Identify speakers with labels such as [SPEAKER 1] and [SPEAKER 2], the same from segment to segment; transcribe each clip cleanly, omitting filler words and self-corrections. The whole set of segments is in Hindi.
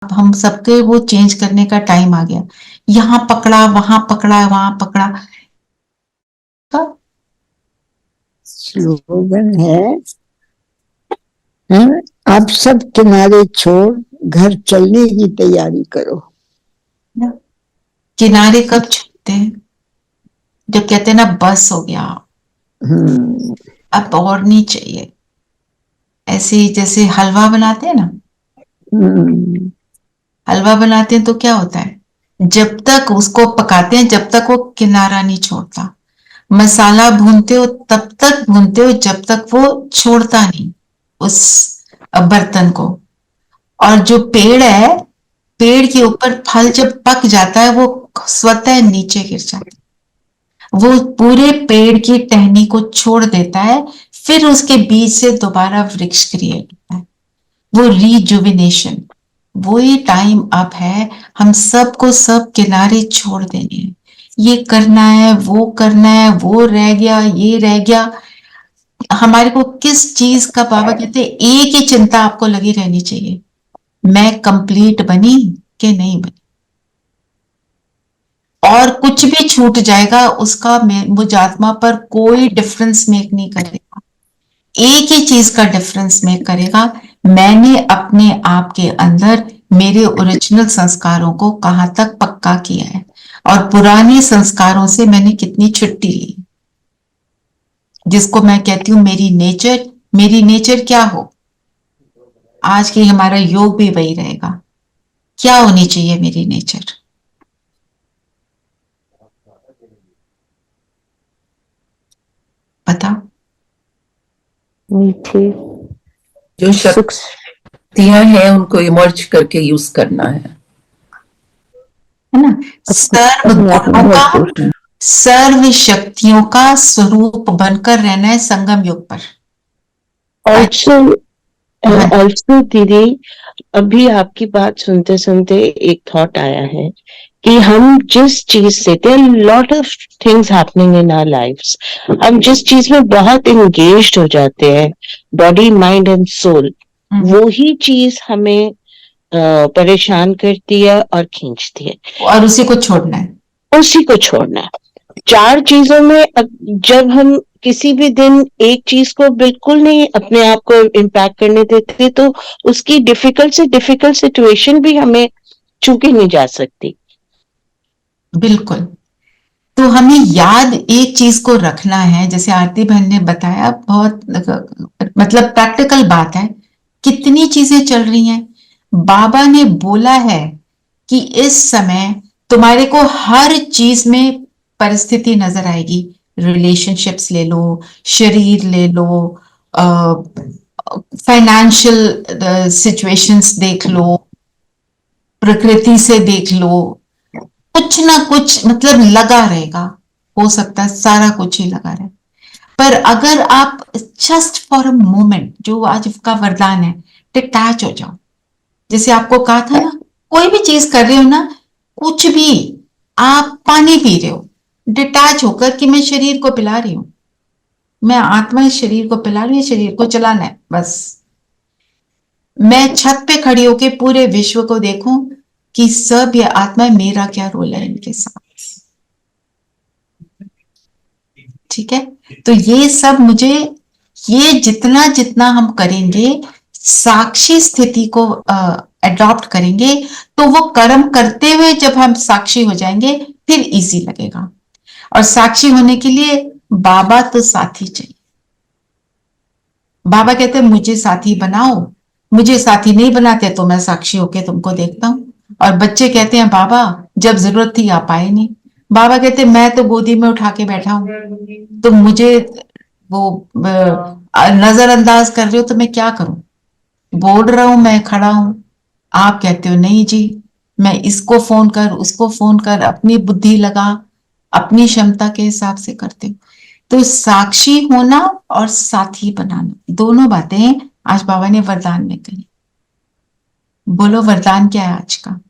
[SPEAKER 1] अब हम सबके वो चेंज करने का टाइम आ गया। यहाँ पकड़ा, वहां पकड़ा, वहां पकड़ा। तो
[SPEAKER 2] स्लोगन है आप सब किनारे छोड़ घर चलने की तैयारी करो।
[SPEAKER 1] किनारे कब छूटते हैं? जब कहते हैं ना बस हो गया,
[SPEAKER 2] हम्म।
[SPEAKER 1] अब और नहीं चाहिए। ऐसे ही जैसे हलवा बनाते हैं ना,
[SPEAKER 2] हम्म।
[SPEAKER 1] हलवा बनाते हैं तो क्या होता है, जब तक उसको पकाते हैं जब तक वो किनारा नहीं छोड़ता। मसाला भूनते हो तब तक भूनते हो जब तक वो छोड़ता नहीं उस बर्तन को। और जो पेड़ है, पेड़ के ऊपर फल जब पक जाता है वो स्वतः नीचे गिर जाता है, वो पूरे पेड़ की टहनी को छोड़ देता है, फिर उसके बीज से दोबारा वृक्ष क्रिएट होता है। वो रीजुविनेशन, वो ही टाइम अब है। हम सबको सब किनारे छोड़ देने हैं। ये करना है, वो करना है, वो रह गया, ये रह गया। हमारे को किस चीज का, बाबा कहते हैं एक ही चिंता आपको लगी रहनी चाहिए, मैं कंप्लीट बनी कि नहीं बनी। और कुछ भी छूट जाएगा उसका मुझ आत्मा पर कोई डिफरेंस मेक नहीं करेगा। एक ही चीज का डिफरेंस मेक करेगा, मैंने अपने आप के अंदर मेरे ओरिजिनल संस्कारों को कहां तक पक्का किया है, और पुराने संस्कारों से मैंने कितनी छुट्टी ली। जिसको मैं कहती हूं मेरी नेचर, मेरी नेचर क्या हो। आज की हमारा योग भी वही रहेगा, क्या होनी चाहिए मेरी नेचर। पता?
[SPEAKER 2] मीठे
[SPEAKER 3] जो
[SPEAKER 2] सुख।
[SPEAKER 3] शक्तियां हैं उनको इमर्ज करके यूज करना है
[SPEAKER 1] है ना? सर्व
[SPEAKER 2] अपने आप में
[SPEAKER 1] गुणों का,
[SPEAKER 2] भरपूर है।
[SPEAKER 1] सर्व शक्तियों का स्वरूप बनकर रहना है संगम युग पर।
[SPEAKER 2] ऑल्सो
[SPEAKER 1] हाँ,
[SPEAKER 2] ऑल्सो दीदी, अभी आपकी बात सुनते सुनते एक थॉट आया है कि हम जिस चीज से, there lot of things happening in our lives, हम जिस चीज में बहुत एंगेज्ड हो जाते हैं, बॉडी माइंड एंड सोल, वो ही चीज हमें परेशान करती है और खींचती है।
[SPEAKER 1] और उसी को छोड़ना है।
[SPEAKER 2] उसी को छोड़ना है। चार चीजों में जब हम किसी भी दिन एक चीज को बिल्कुल नहीं अपने आप को इम्पैक्ट करने देते, तो उसकी डिफिकल्ट से डिफिकल्ट सिचुएशन भी हमें चूके नहीं जा सकती।
[SPEAKER 1] बिल्कुल। तो हमें याद एक चीज को रखना है, जैसे आरती बहन ने बताया, बहुत मतलब प्रैक्टिकल बात है। कितनी चीजें चल रही हैं, बाबा ने बोला है कि इस समय तुम्हारे को हर चीज में परिस्थिति नजर आएगी। रिलेशनशिप्स ले लो, शरीर ले लो, फाइनेंशियल सिचुएशंस देख लो, प्रकृति से देख लो, कुछ ना कुछ मतलब लगा रहेगा। हो सकता है सारा कुछ ही लगा रहे, पर अगर आप जस्ट फॉर अ मोमेंट, जो आज का वरदान है, डिटैच हो जाओ। जैसे आपको कहा था ना, कोई भी चीज कर रहे हो ना, कुछ भी, आप पानी पी रहे हो, डिटैच होकर कि मैं शरीर को पिला रही हूं, मैं आत्मा इस शरीर को पिला रही हूँ, शरीर को चलाना है बस। मैं छत पे खड़ी होके पूरे विश्व को देखूं कि सब ये आत्मा है, मेरा क्या रोल है इनके साथ। ठीक है? तो ये सब मुझे, ये जितना जितना हम करेंगे, साक्षी स्थिति को अडॉप्ट करेंगे, तो वो कर्म करते हुए जब हम साक्षी हो जाएंगे फिर इजी लगेगा। और साक्षी होने के लिए बाबा तो साथी चाहिए। बाबा कहते हैं मुझे साथी बनाओ, मुझे साथी नहीं बनाते तो मैं साक्षी होके तुमको देखता हूं। और बच्चे कहते हैं बाबा जब जरूरत थी आप आए नहीं। बाबा कहते हैं मैं तो गोदी में उठा के बैठा हूं, तो मुझे वो नजरअंदाज कर रहे हो तो मैं क्या करूं? बोल रहा हूं मैं खड़ा हूं, आप कहते हो नहीं जी, मैं इसको फोन कर, उसको फोन कर, अपनी बुद्धि लगा, अपनी क्षमता के हिसाब से करते हो। तो साक्षी होना और साथी बनाना, दोनों बातें आज बाबा ने वरदान में कही। बोलो वरदान क्या है आज का?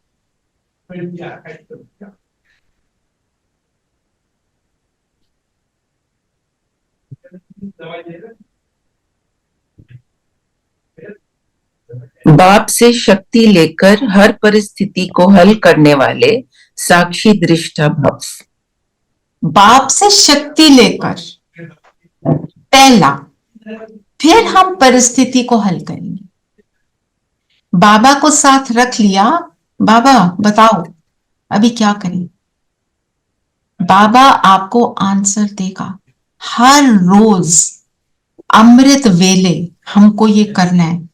[SPEAKER 3] बाप से शक्ति लेकर हर परिस्थिति को हल करने वाले साक्षी दृष्टा भव।
[SPEAKER 1] बाप से शक्ति लेकर, पहला, फिर हम परिस्थिति को हल करेंगे। बाबा को साथ रख लिया, बाबा बताओ अभी क्या करें। बाबा आपको आंसर देगा। हर रोज अमृत वेले हमको ये करना है।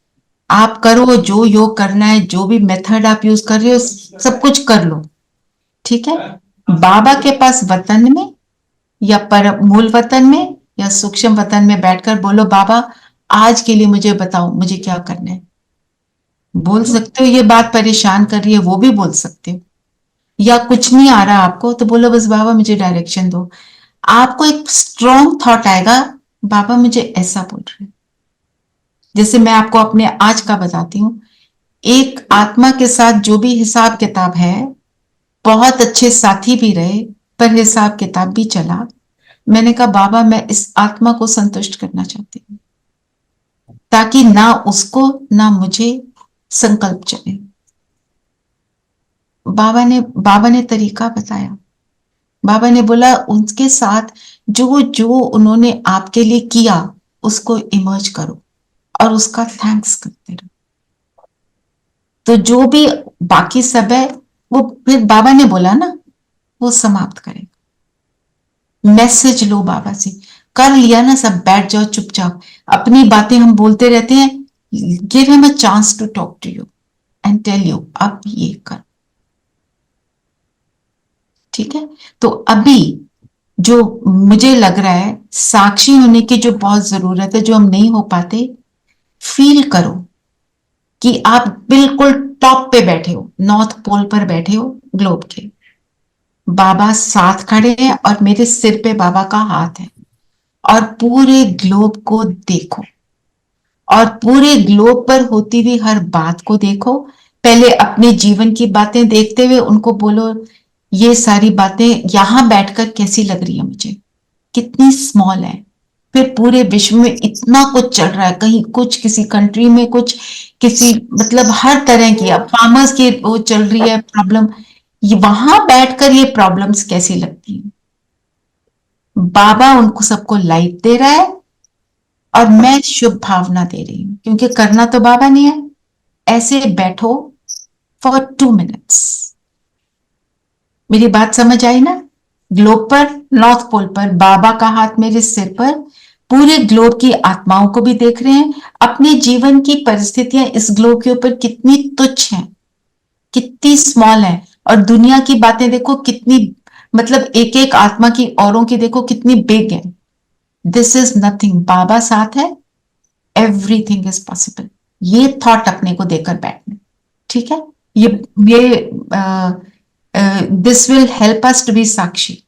[SPEAKER 1] आप करो जो योग करना है, जो भी मेथड आप यूज कर रहे हो सब कुछ कर लो, ठीक है। बाबा के पास वतन में या पर मूल वतन में या सूक्ष्म वतन में बैठकर बोलो, बाबा आज के लिए मुझे बताओ मुझे क्या करना है। बोल सकते हो ये बात परेशान कर रही है, वो भी बोल सकते हो। या कुछ नहीं आ रहा आपको तो बोलो बस बाबा मुझे डायरेक्शन दो। आपको एक स्ट्रॉन्ग थॉट आएगा, बाबा मुझे ऐसा बोल रहे हैं। जैसे मैं आपको अपने आज का बताती हूँ, एक आत्मा के साथ जो भी हिसाब किताब है, बहुत अच्छे साथी भी रहे पर हिसाब किताब भी चला। मैंने कहा बाबा मैं इस आत्मा को संतुष्ट करना चाहती हूँ ताकि ना उसको ना मुझे संकल्प चले। बाबा ने तरीका बताया। बाबा ने बोला उनके साथ जो जो उन्होंने आपके लिए किया उसको इमर्ज करो और उसका थैंक्स करते रहो। तो जो भी बाकी सब है वो फिर बाबा ने बोला ना वो समाप्त करेगा। मैसेज लो बाबा से, कर लिया ना सब, बैठ जाओ चुपचाप। अपनी बातें हम बोलते रहते हैं, give him a chance to talk to you and tell you अब ये कर, ठीक है। तो अभी जो मुझे लग रहा है साक्षी होने की जो बहुत जरूरत है, जो हम नहीं हो पाते, फील करो कि आप बिल्कुल टॉप पे बैठे हो, नॉर्थ पोल पर बैठे हो ग्लोब के। बाबा साथ खड़े हैं और मेरे सिर पे बाबा का हाथ है और पूरे ग्लोब को देखो और पूरे ग्लोब पर होती हुई हर बात को देखो। पहले अपने जीवन की बातें देखते हुए उनको बोलो ये सारी बातें यहां बैठकर कैसी लग रही है मुझे, कितनी स्मॉल है। फिर पूरे विश्व में इतना कुछ चल रहा है, कहीं कुछ किसी कंट्री में कुछ किसी मतलब हर तरह की, अब फार्मर्स की वो चल रही है प्रॉब्लम, ये वहां बैठकर ये प्रॉब्लम्स कैसी लगती हैं। बाबा उनको सबको लाइट दे रहा है और मैं शुभ भावना दे रही हूं क्योंकि करना तो बाबा ने है। ऐसे बैठो फॉर 2 मिनट्स। मेरी बात समझ आई ना। ग्लोब पर, नॉर्थ पोल पर बाबा का हाथ मेरे सिर पर, पूरे ग्लोब की आत्माओं को भी देख रहे हैं। अपने जीवन की परिस्थितियां इस ग्लोब के ऊपर कितनी तुच्छ हैं, कितनी स्मॉल है, और दुनिया की बातें देखो कितनी, मतलब एक एक आत्मा की औरों की देखो कितनी बिग है। दिस इज नथिंग, बाबा साथ है, एवरीथिंग इज पॉसिबल। ये थॉट अपने को देकर बैठना, ठीक है। ये this will help us to be साक्षी।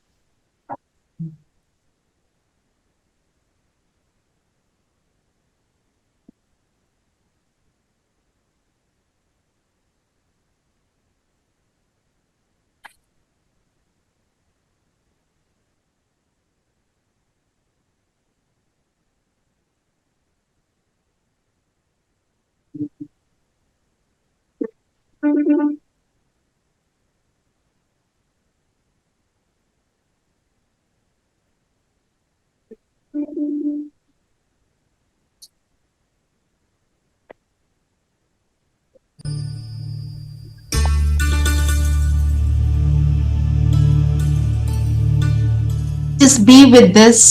[SPEAKER 1] Just be with this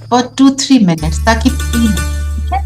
[SPEAKER 1] for 2-3 minutes ताकि feel हो, ठीक है?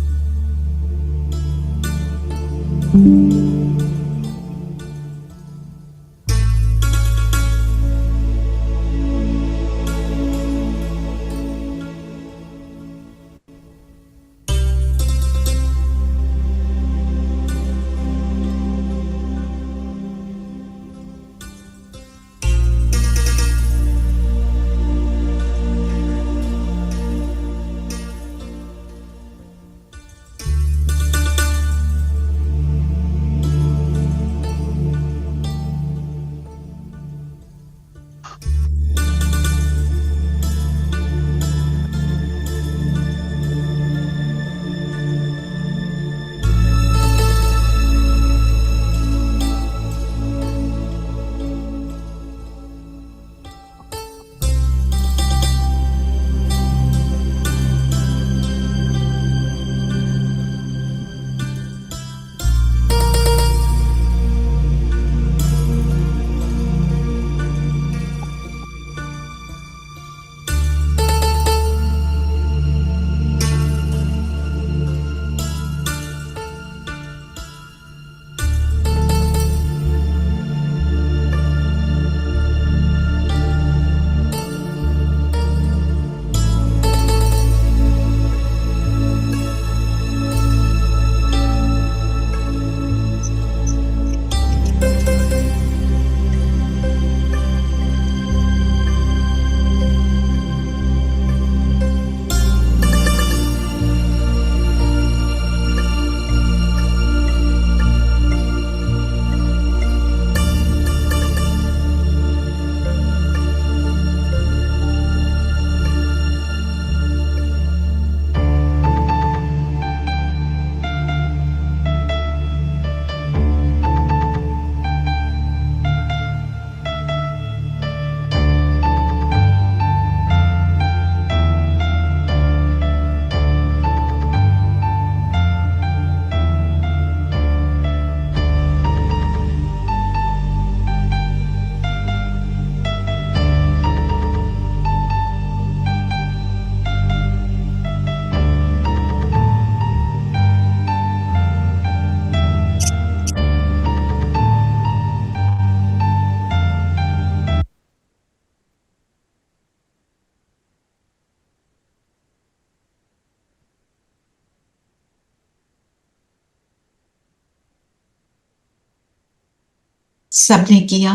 [SPEAKER 1] सबने किया।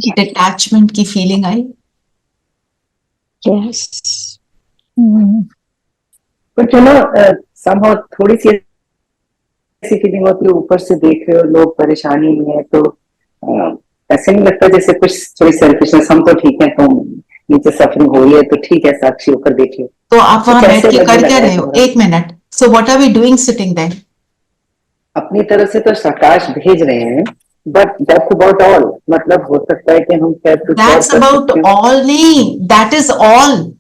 [SPEAKER 1] डिटैचमेंट की feeling I.
[SPEAKER 2] Yes.
[SPEAKER 4] But somehow थोड़ी सी ऐसी फीलिंग होती है, ऊपर से देख रहे हो लोग परेशानी में है, तो ऐसे नहीं लगता जैसे कुछ थोड़ी सेल्फिशनेस, हम तो ठीक है, तुम नीचे सफरिंग हो रही है तो ठीक है, साक्षी होकर देख लो।
[SPEAKER 1] तो आप
[SPEAKER 4] तो
[SPEAKER 1] वहां बैठ
[SPEAKER 4] कैसे
[SPEAKER 1] के
[SPEAKER 4] लगने
[SPEAKER 1] कर
[SPEAKER 4] लगा
[SPEAKER 1] क्या
[SPEAKER 4] है
[SPEAKER 1] रहे हो?
[SPEAKER 4] तुम्हारा?
[SPEAKER 1] एक minute. So what are we doing sitting there?
[SPEAKER 4] अपनी तरफ से तो प्रकाश भेज रहे हैं, बट दैट्स अबाउट ऑल। मतलब हो सकता है कि हम शायद कुछ और
[SPEAKER 1] दैट्स
[SPEAKER 4] कर
[SPEAKER 1] अबाउट
[SPEAKER 4] सकते हो।
[SPEAKER 1] ऑल नहीं, that is all.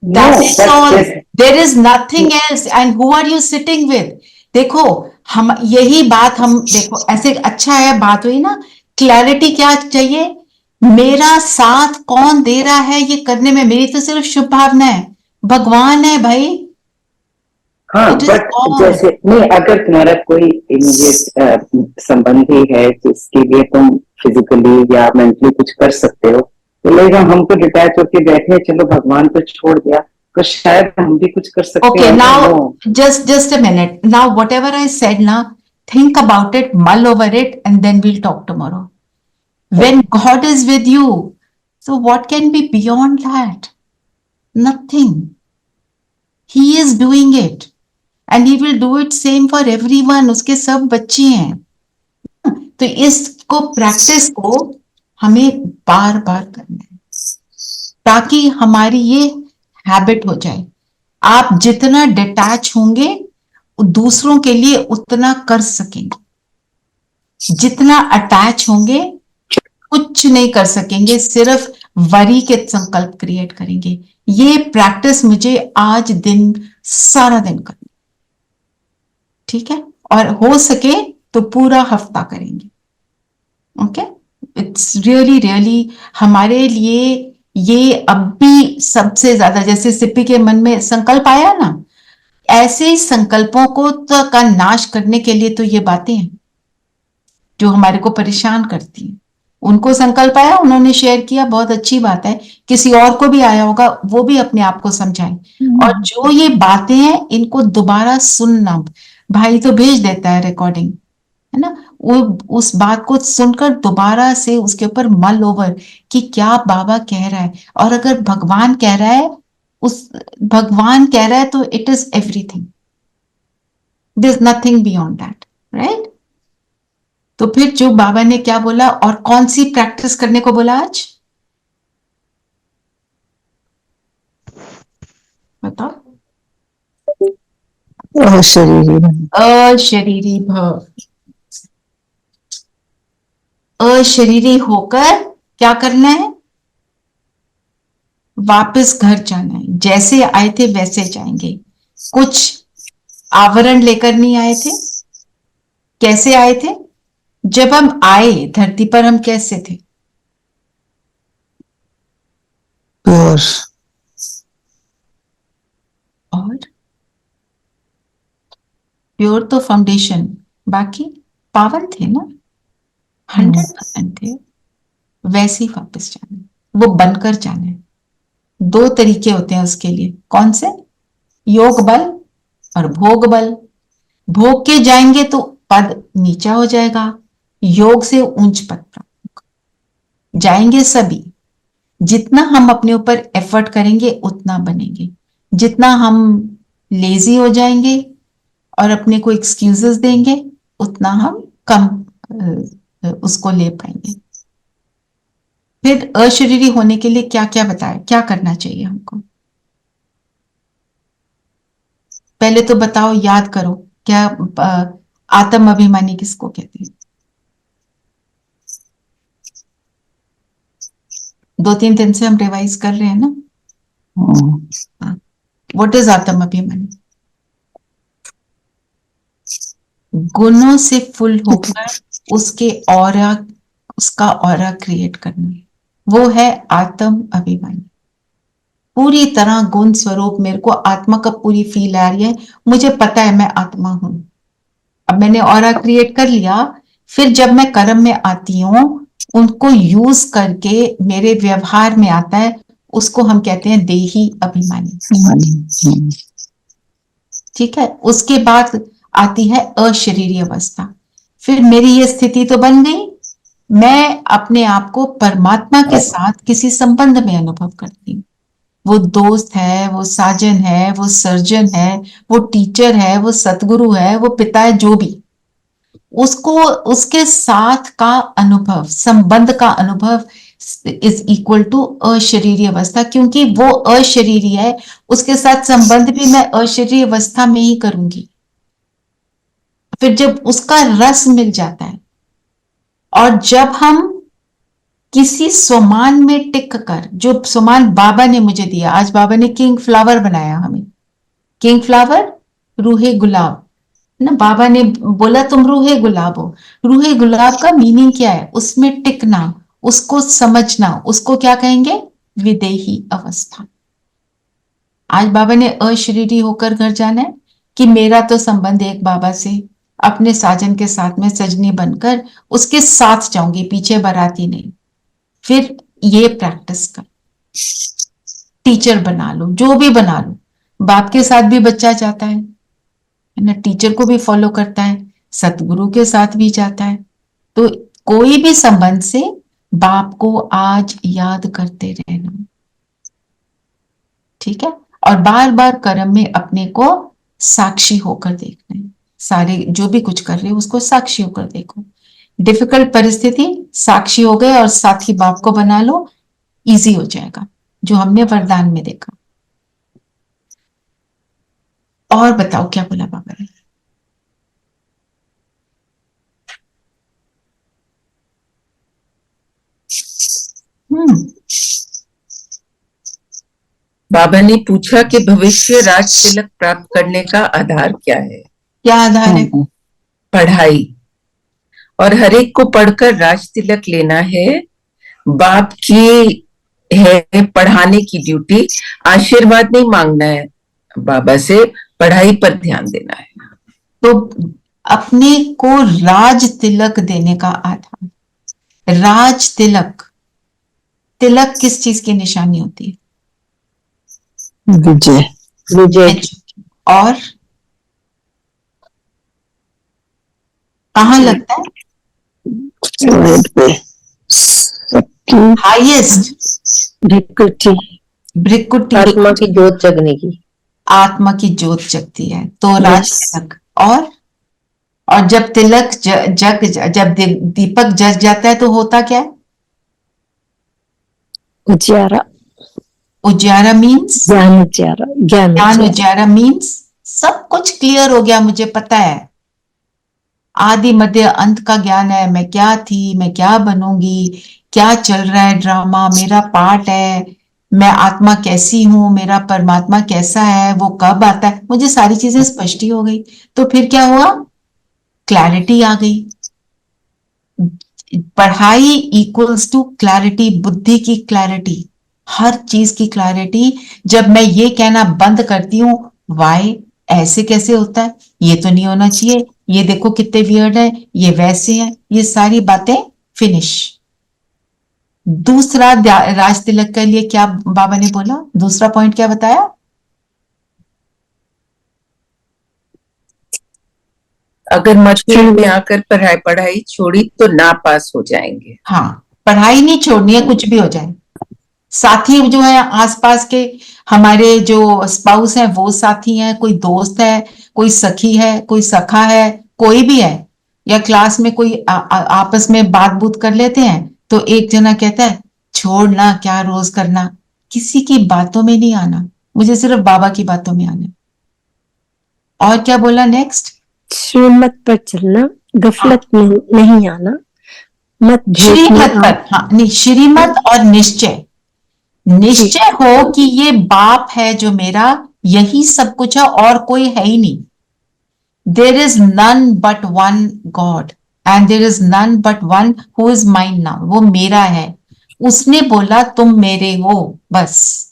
[SPEAKER 4] No,
[SPEAKER 1] That is
[SPEAKER 4] but
[SPEAKER 1] all.
[SPEAKER 4] जैसे
[SPEAKER 1] There is nothing else. And who are you sitting with? देखो, हम यही बात हम देखो ऐसे अच्छा है बात हुई ना। क्लैरिटी क्या चाहिए? मेरा साथ कौन दे रहा है ये करने में? मेरी तो सिर्फ शुभ भावना है, भगवान है भाई।
[SPEAKER 4] हाँ,
[SPEAKER 1] इट इज
[SPEAKER 4] बट
[SPEAKER 1] ऑल।
[SPEAKER 4] जैसे नहीं, अगर तुम्हारा कोई इमीडिएट संबंधी है जिसके लिए तुम फिजिकली या मेंटली कुछ कर सकते हो, तो लगेगा हम तो डिटैच होके बैठे हैं, चलो भगवान तो छोड़ दिया, तो शायद हम भी कुछ कर सकते
[SPEAKER 1] Okay,
[SPEAKER 4] हैं।
[SPEAKER 1] now just a minute. Now whatever I said now, think about it, mull over it, and then we'll talk tomorrow. When God is with you, so what can be beyond that? Nothing. He is doing it. And he will do it same for everyone. उसके सब बच्चे हैं। तो इसको प्रैक्टिस को हमें बार बार करना है ताकि हमारी ये हैबिट हो जाए। आप जितना डिटैच होंगे दूसरों के लिए उतना कर सकेंगे। जितना अटैच होंगे कुछ नहीं कर सकेंगे, सिर्फ वरी के संकल्प क्रिएट करेंगे। ये प्रैक्टिस मुझे आज दिन सारा दिन करनी, ठीक है? और हो सके तो पूरा हफ्ता करेंगे। ओके, इट्स रियली रियली हमारे लिए ये अब भी सबसे ज्यादा, जैसे सिप्पी के मन में संकल्प आया ना, ऐसे ही संकल्पों को तो का नाश करने के लिए तो ये बातें हैं जो हमारे को परेशान करती हैं। उनको संकल्प आया, उन्होंने शेयर किया, बहुत अच्छी बात है। किसी और को भी आया होगा, वो भी अपने आप को समझाए। और जो ये बातें हैं इनको दोबारा सुनना। भाई तो भेज देता है रिकॉर्डिंग, है ना? वो उस बात को सुनकर दोबारा से उसके ऊपर मल ओवर कि क्या बाबा कह रहा है। और अगर भगवान कह रहा है, उस भगवान कह रहा है तो it is everything, there is nothing beyond that, right? तो फिर जो बाबा ने क्या बोला और कौन सी प्रैक्टिस करने को बोला आज बताओ? अशरीरी भव। अशरीरी होकर क्या करना है? वापस घर जाना है। जैसे आए थे वैसे जाएंगे। कुछ आवरण लेकर नहीं आए थे। कैसे आए थे? जब हम आए धरती पर हम कैसे थे?
[SPEAKER 5] प्योर।
[SPEAKER 1] और प्योर तो फाउंडेशन, बाकी पावन थे ना, 100% थे। वैसे ही वापस जाना है, वो बनकर जाना है। दो तरीके होते हैं उसके लिए। कौन से? योग बल और भोग बल। भोग के जाएंगे तो पद नीचा हो जाएगा, योग से ऊंच पद प्राप्त जाएंगे सभी। जितना हम अपने ऊपर एफर्ट करेंगे उतना बनेंगे। जितना हम लेजी हो जाएंगे और अपने को एक्सक्यूजेस देंगे उतना हम कम उसको ले पाएंगे। फिर अशरीरी होने के लिए क्या क्या बताया, क्या करना चाहिए हमको? पहले तो बताओ, याद करो, क्या आत्म अभिमानी किसको कहते हैं? 2-3 दिन से हम रिवाइज कर रहे हैं ना। व्हाट इज आत्म अभिमानी? गुणों से फुल होकर उसके ऑरा, उसका ऑरा क्रिएट करना, वो है आत्म अभिमानी। पूरी तरह गुण स्वरूप मेरे को आत्मा का पूरी फील आ रही है, मुझे पता है मैं आत्मा हूं। अब मैंने ऑरा क्रिएट कर लिया, फिर जब मैं कर्म में आती हूं उनको यूज करके मेरे व्यवहार में आता है, उसको हम कहते हैं देही अभिमानी। ठीक है, उसके बाद आती है अशरीरी अवस्था। फिर मेरी ये स्थिति तो बन गई, मैं अपने आप को परमात्मा के साथ किसी संबंध में अनुभव करती हूँ। वो दोस्त है, वो साजन है, वो सर्जन है, वो टीचर है, वो सतगुरु है, वो पिता है, जो भी, उसको, उसके साथ का अनुभव, संबंध का अनुभव इज इक्वल टू अशरीरी अवस्था, क्योंकि वो अशरीरी है, उसके साथ संबंध भी मैं अशरीरी अवस्था में ही करूंगी। फिर जब उसका रस मिल जाता है और जब हम किसी सोमान में टिक कर, जो सोमान बाबा ने मुझे दिया, आज बाबा ने किंग फ्लावर बनाया हमें, किंग फ्लावर, रूहे गुलाब ना, बाबा ने बोला तुम रूहे गुलाब हो। रूहे गुलाब का मीनिंग क्या है? उसमें टिकना, उसको समझना, उसको क्या कहेंगे? विदेही अवस्था। आज बाबा ने अशरीरी होकर घर जाना है कि मेरा तो संबंध एक बाबा से, अपने साजन के साथ में सजनी बनकर उसके साथ जाऊंगी, पीछे बाराती नहीं। फिर ये प्रैक्टिस कर, टीचर बना लो, जो भी बना लो। बाप के साथ भी बच्चा जाता है ना, टीचर को भी फॉलो करता है, सतगुरु के साथ भी जाता है। तो कोई भी संबंध से बाप को आज याद करते रहना, ठीक है, और बार बार कर्म में अपने को साक्षी होकर देखना है। सारे जो भी कुछ कर रहे हो उसको साक्षी होकर देखो। डिफिकल्ट परिस्थिति, साक्षी हो गए और साथी बाप को बना लो, इजी हो जाएगा, जो हमने वरदान में देखा। और बताओ क्या बोला बाबा ने?
[SPEAKER 3] बाबा ने पूछा कि भविष्य राज तिलक प्राप्त करने का आधार क्या है?
[SPEAKER 1] क्या आधार है?
[SPEAKER 3] पढ़ाई। और हर एक को पढ़कर राज तिलक लेना है। बाप की है पढ़ाने की ड्यूटी, आशीर्वाद नहीं मांगना है बाबा से, पढ़ाई पर ध्यान देना है।
[SPEAKER 1] तो अपने को राज तिलक देने का आधार, राज तिलक, तिलक किस चीज की निशानी होती है?
[SPEAKER 5] विजय।
[SPEAKER 2] विजय।
[SPEAKER 1] और कहाँ लगता है?
[SPEAKER 5] साइड पे सबकी
[SPEAKER 1] हाईएस्ट
[SPEAKER 2] भृकुटी,
[SPEAKER 1] भृकुटी,
[SPEAKER 2] आत्मा की जोत जगने की।
[SPEAKER 1] आत्मा की जोत जगती है तो राज तिलक। और जब तिलक जब दीपक जग जाता है तो होता क्या है?
[SPEAKER 5] उजियारा।
[SPEAKER 1] उजियारा मीन्स
[SPEAKER 5] ज्ञान उजियारा। ज्ञान
[SPEAKER 1] ज्ञान
[SPEAKER 5] उजियारा।
[SPEAKER 1] उजियारा मीन्स सब कुछ क्लियर हो गया, मुझे पता है, आदि मध्य अंत का ज्ञान है, मैं क्या थी, मैं क्या बनूंगी, क्या चल रहा है ड्रामा, मेरा पार्ट है, मैं आत्मा कैसी हूं, मेरा परमात्मा कैसा है, वो कब आता है, मुझे सारी चीजें स्पष्ट ही हो गई। तो फिर क्या हुआ? क्लैरिटी आ गई। पढ़ाई इक्वल्स टू क्लैरिटी, बुद्धि की क्लैरिटी, हर चीज की क्लैरिटी। जब मैं ये कहना बंद करती हूँ, वाई ऐसे कैसे होता है, ये तो नहीं होना चाहिए, ये देखो कितने वियर्ड है, ये वैसे है, ये सारी बातें फिनिश। दूसरा राज तिलक के लिए क्या बाबा ने बोला? दूसरा पॉइंट क्या बताया?
[SPEAKER 3] अगर मजबूरी में आकर पढ़ाई छोड़ी तो ना पास हो जाएंगे।
[SPEAKER 1] हाँ, पढ़ाई नहीं छोड़नी है, कुछ भी हो जाए। साथी जो है आसपास के, हमारे जो स्पाउस हैं वो साथी हैं, कोई दोस्त है, कोई सखी है, कोई सखा है, कोई भी है, या क्लास में कोई आपस में बात बूत कर लेते हैं तो एक जना कहता है छोड़ना, क्या रोज करना, किसी की बातों में नहीं आना, मुझे सिर्फ बाबा की बातों में आना। और क्या बोला नेक्स्ट?
[SPEAKER 5] श्रीमत पर चलना, गफलत में नहीं आना, मत
[SPEAKER 1] श्रीमत पर, हाँ नहीं, श्रीमत और निश्चय, निश्चय हो कि ये बाप है जो मेरा, यही सब कुछ है और कोई है ही नहीं। There is none but one god and there is none but one who is mine now, वो मेरा है, उसने बोला तुम मेरे हो, बस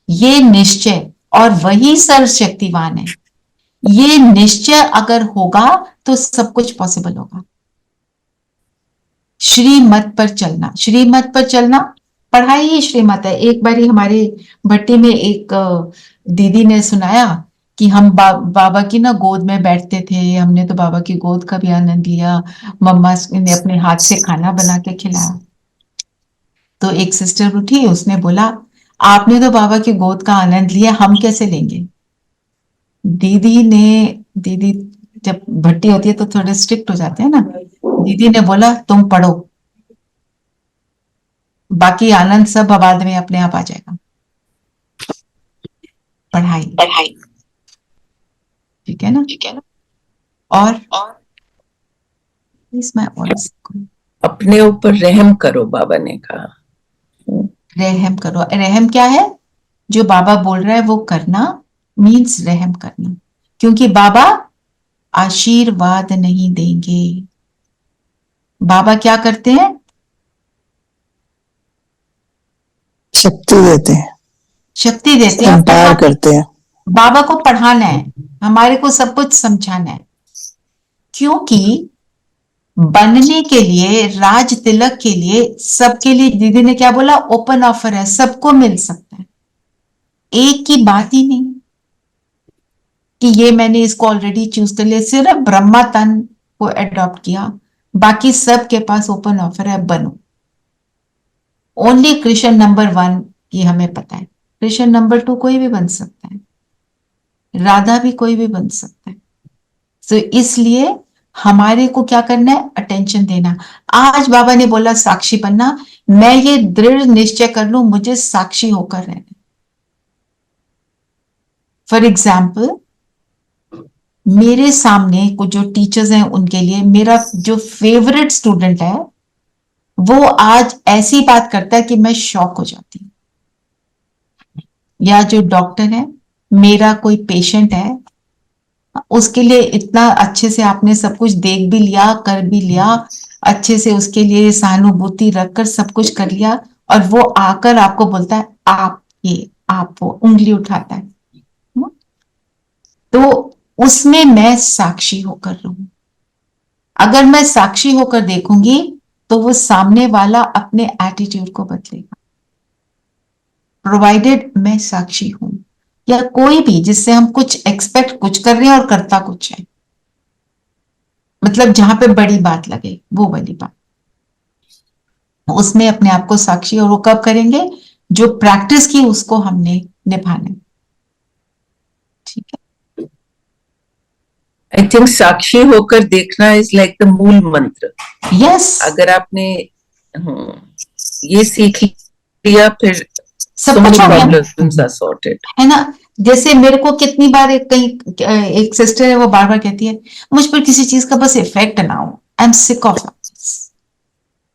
[SPEAKER 1] ये निश्चय, और वही सर्वशक्तिवान है। ये निश्चय अगर होगा तो सब कुछ पॉसिबल होगा। श्रीमत पर चलना, श्रीमत पर चलना, पढ़ाई ही श्रीमत है। एक बारी हमारे भट्टी में एक दीदी ने सुनाया कि हम बाबा की ना गोद में बैठते थे, हमने तो बाबा की गोद का भी आनंद लिया, मम्मा ने अपने हाथ से खाना बना के खिलाया। तो एक सिस्टर उठी, उसने बोला आपने तो बाबा की गोद का आनंद लिया, हम कैसे लेंगे? दीदी जब भट्टी होती है तो थोड़े स्ट्रिक्ट हो जाते हैं ना, दीदी ने बोला तुम पढ़ो, बाकी आनंद सब बाद में अपने आप आ जाएगा। पढ़ाई, ठीक है ना? और इसमें
[SPEAKER 3] अपने ऊपर रहम करो, बाबा ने कहा।
[SPEAKER 1] रहम करो। रहम क्या है? जो बाबा बोल रहा है वो करना मीन्स रहम करना, क्योंकि बाबा आशीर्वाद नहीं देंगे। बाबा क्या करते हैं?
[SPEAKER 6] शक्ति देते हैं,
[SPEAKER 1] शक्ति देते हैं,
[SPEAKER 6] एम्पायर करते हैं।
[SPEAKER 1] बाबा को पढ़ाना है, हमारे को सब कुछ समझाना है, क्योंकि बनने के लिए, राज तिलक के लिए, सबके लिए दीदी ने क्या बोला? ओपन ऑफर है, सबको मिल सकता है। एक की बात ही नहीं कि ये मैंने इसको ऑलरेडी चूज कर लिया, सिर्फ ब्रह्मा तन को अडॉप्ट किया, बाकी सबके पास ओपन ऑफर है, बनो। ओनली कृष्ण नंबर 1 की हमें पता है, कृष्ण नंबर 2 कोई भी बन सकता है, राधा भी कोई भी बन सकता है। तो इसलिए हमारे को क्या करना है? अटेंशन देना। आज बाबा ने बोला साक्षी बनना, मैं ये दृढ़ निश्चय कर लूं मुझे साक्षी होकर रहना। फॉर एग्जाम्पल, मेरे सामने कुछ जो टीचर्स हैं उनके लिए मेरा जो फेवरेट स्टूडेंट है वो आज ऐसी बात करता है कि मैं शॉक हो जाती हूँ। या जो डॉक्टर है, मेरा कोई पेशेंट है, उसके लिए इतना अच्छे से आपने सब कुछ देख भी लिया, कर भी लिया, अच्छे से उसके लिए सहानुभूति रखकर सब कुछ कर लिया, और वो आकर आपको बोलता है आप ये, आप वो, उंगली उठाता है। तो उसमें मैं साक्षी होकर रहूं। अगर मैं साक्षी होकर देखूंगी तो वो सामने वाला अपने एटीट्यूड को बदलेगा, प्रोवाइडेड मैं साक्षी हूं। या कोई भी जिससे हम कुछ एक्सपेक्ट कुछ कर रहे हैं और करता कुछ है, मतलब जहां पे बड़ी बात लगे वो वाली बात, उसमें अपने आप को साक्षी। और वो कब करेंगे? जो प्रैक्टिस की उसको हमने निभाना है। ठीक है?
[SPEAKER 3] आई थिंक साक्षी होकर देखना इज लाइक द मूल मंत्र।
[SPEAKER 1] यस,
[SPEAKER 3] अगर आपने ये सीख लिया, फिर
[SPEAKER 1] सब कुछ हो गया,
[SPEAKER 3] प्रॉब्लम्स आर सॉर्टेड,
[SPEAKER 1] है ना? जैसे मेरे को कितनी बार एक सिस्टर है, वो बार बार कहती है मुझ पर किसी चीज का बस इफेक्ट ना हो, I am sick of this.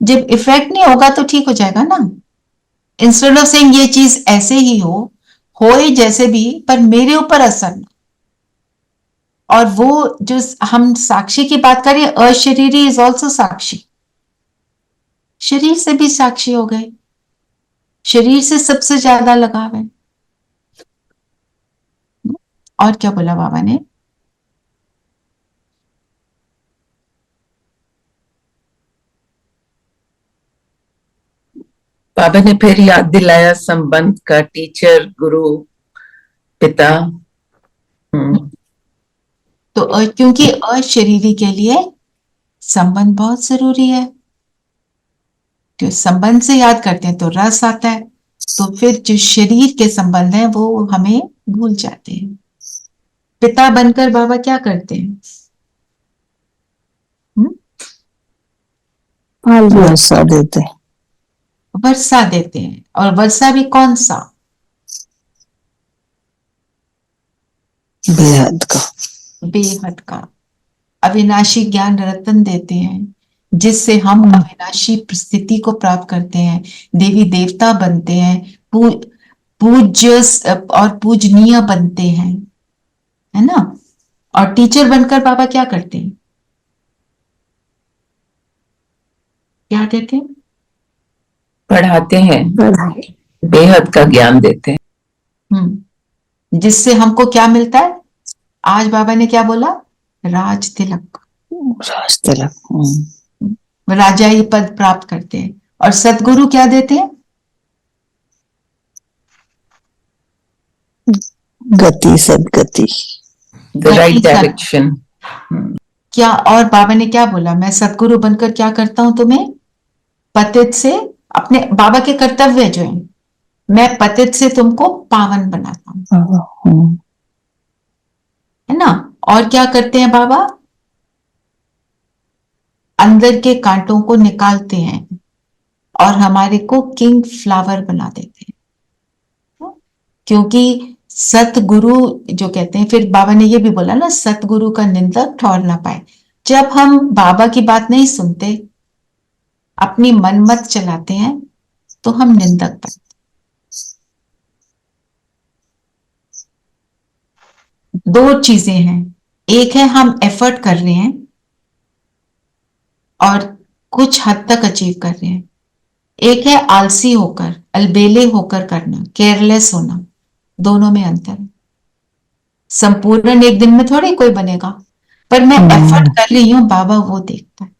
[SPEAKER 1] जब इफेक्ट नहीं होगा तो ठीक हो जाएगा ना। इंस्टेड ऑफ सेइंग ये चीज ऐसे ही हो जैसे भी, पर मेरे ऊपर असर ना। और वो जो हम साक्षी की बात करें, अशरीरी इज ऑल्सो साक्षी, शरीर से भी साक्षी हो गए, शरीर से सबसे ज्यादा लगाव है। और क्या बोला बाबा ने?
[SPEAKER 3] बाबा ने फिर याद दिलाया संबंध का, टीचर, गुरु, पिता।
[SPEAKER 1] तो क्योंकि अशरीरी के लिए संबंध बहुत जरूरी है, तो संबंध से याद करते हैं तो रस आता है, तो फिर जो शरीर के संबंध है वो हमें भूल जाते हैं। पिता बनकर बाबा क्या करते हैं?
[SPEAKER 6] वर्षा देते हैं।
[SPEAKER 1] वर्षा देते हैं, और वर्षा भी कौन सा?
[SPEAKER 6] बेहद का,
[SPEAKER 1] बेहद का। अविनाशी ज्ञान रतन देते हैं, जिससे हम अविनाशी स्थिति को प्राप्त करते हैं, देवी देवता बनते हैं, पूज्य और पूजनीय बनते हैं, है ना? और टीचर बनकर बाबा क्या करते हैं? क्या देते हैं?
[SPEAKER 3] पढ़ाते हैं,
[SPEAKER 6] पढ़ाई,
[SPEAKER 3] बेहद का ज्ञान देते हैं।
[SPEAKER 1] जिससे हमको क्या मिलता है? आज बाबा ने क्या बोला? राज तिलक,
[SPEAKER 6] राज तिलक,
[SPEAKER 1] राजाई पद प्राप्त करते हैं। और सदगुरु क्या देते हैं?
[SPEAKER 6] गति सदगति।
[SPEAKER 3] the right
[SPEAKER 1] गति सद-
[SPEAKER 3] direction.
[SPEAKER 1] क्या, और बाबा ने क्या बोला, मैं सदगुरु बनकर क्या करता हूं तुम्हें, पतित से, अपने बाबा के कर्तव्य जो है, मैं पतित से तुमको पावन बनाता हूं, है ना। और क्या करते हैं बाबा, अंदर के कांटों को निकालते हैं और हमारे को किंग फ्लावर बना देते हैं, क्योंकि सतगुरु जो कहते हैं, फिर बाबा ने ये भी बोला ना, सतगुरु का निंदक ठहर ना पाए। जब हम बाबा की बात नहीं सुनते, अपनी मनमत चलाते हैं, तो हम निंदक बनते। दो चीजें हैं, एक है हम एफर्ट कर रहे हैं और कुछ हद तक अचीव कर रहे हैं, एक है आलसी होकर, अलबेले होकर करना, केयरलेस होना। दोनों में अंतर है। संपूर्ण एक दिन में थोड़ी कोई बनेगा, पर मैं एफर्ट कर रही हूं, बाबा वो देखता है।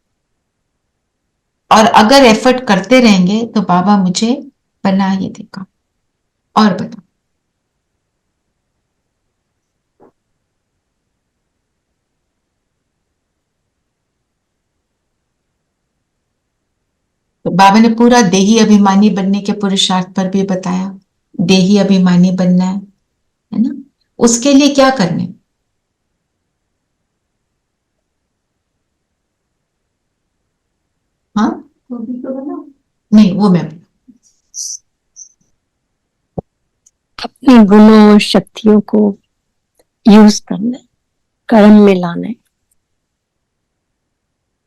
[SPEAKER 1] और अगर एफर्ट करते रहेंगे तो बाबा मुझे बना ही देगा। और बताओ, तो बाबा ने पूरा देही अभिमानी बनने के पुरुषार्थ पर भी बताया। देही अभिमानी बनना है ना, उसके लिए क्या करने, हाँ वो भी तो बनाओ। नहीं, वो मैं
[SPEAKER 5] अपने गुणों और शक्तियों को यूज करना है, कर्म में लाना है।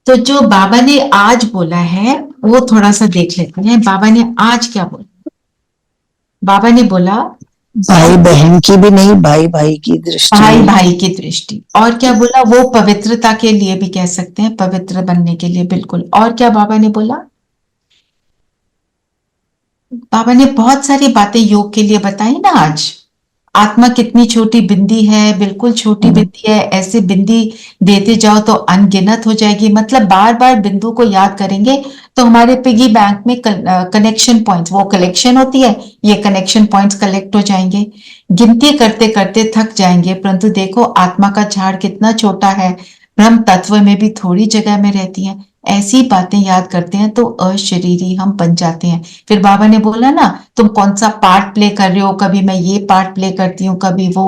[SPEAKER 1] तो जो बाबा ने आज बोला है वो थोड़ा सा देख लेते हैं। बाबा ने आज क्या बोला, बाबा ने बोला
[SPEAKER 6] भाई बहन की भी नहीं, भाई भाई की दृष्टि।
[SPEAKER 1] भाई भाई की दृष्टि। और क्या बोला, वो पवित्रता के लिए भी कह सकते हैं, पवित्र बनने के लिए, बिल्कुल। और क्या बाबा ने बोला, बाबा ने बहुत सारी बातें योग के लिए बताई ना आज। आत्मा कितनी छोटी बिंदी है, बिल्कुल छोटी बिंदी है, ऐसे बिंदी देते जाओ तो अनगिनत हो जाएगी। मतलब बार बार बिंदु को याद करेंगे तो हमारे पिगी बैंक में कनेक्शन पॉइंट्स, वो कलेक्शन होती है, ये कनेक्शन पॉइंट्स कलेक्ट हो जाएंगे। गिनती करते करते थक जाएंगे, परंतु देखो आत्मा का झाड़ कितना छोटा है, ब्रह्म तत्व में भी थोड़ी जगह में रहती है। ऐसी बातें याद करते हैं तो अशरीरी हम बन जाते हैं। फिर बाबा ने बोला ना, तुम कौन सा पार्ट प्ले कर रहे हो, कभी मैं ये पार्ट प्ले करती हूँ, कभी वो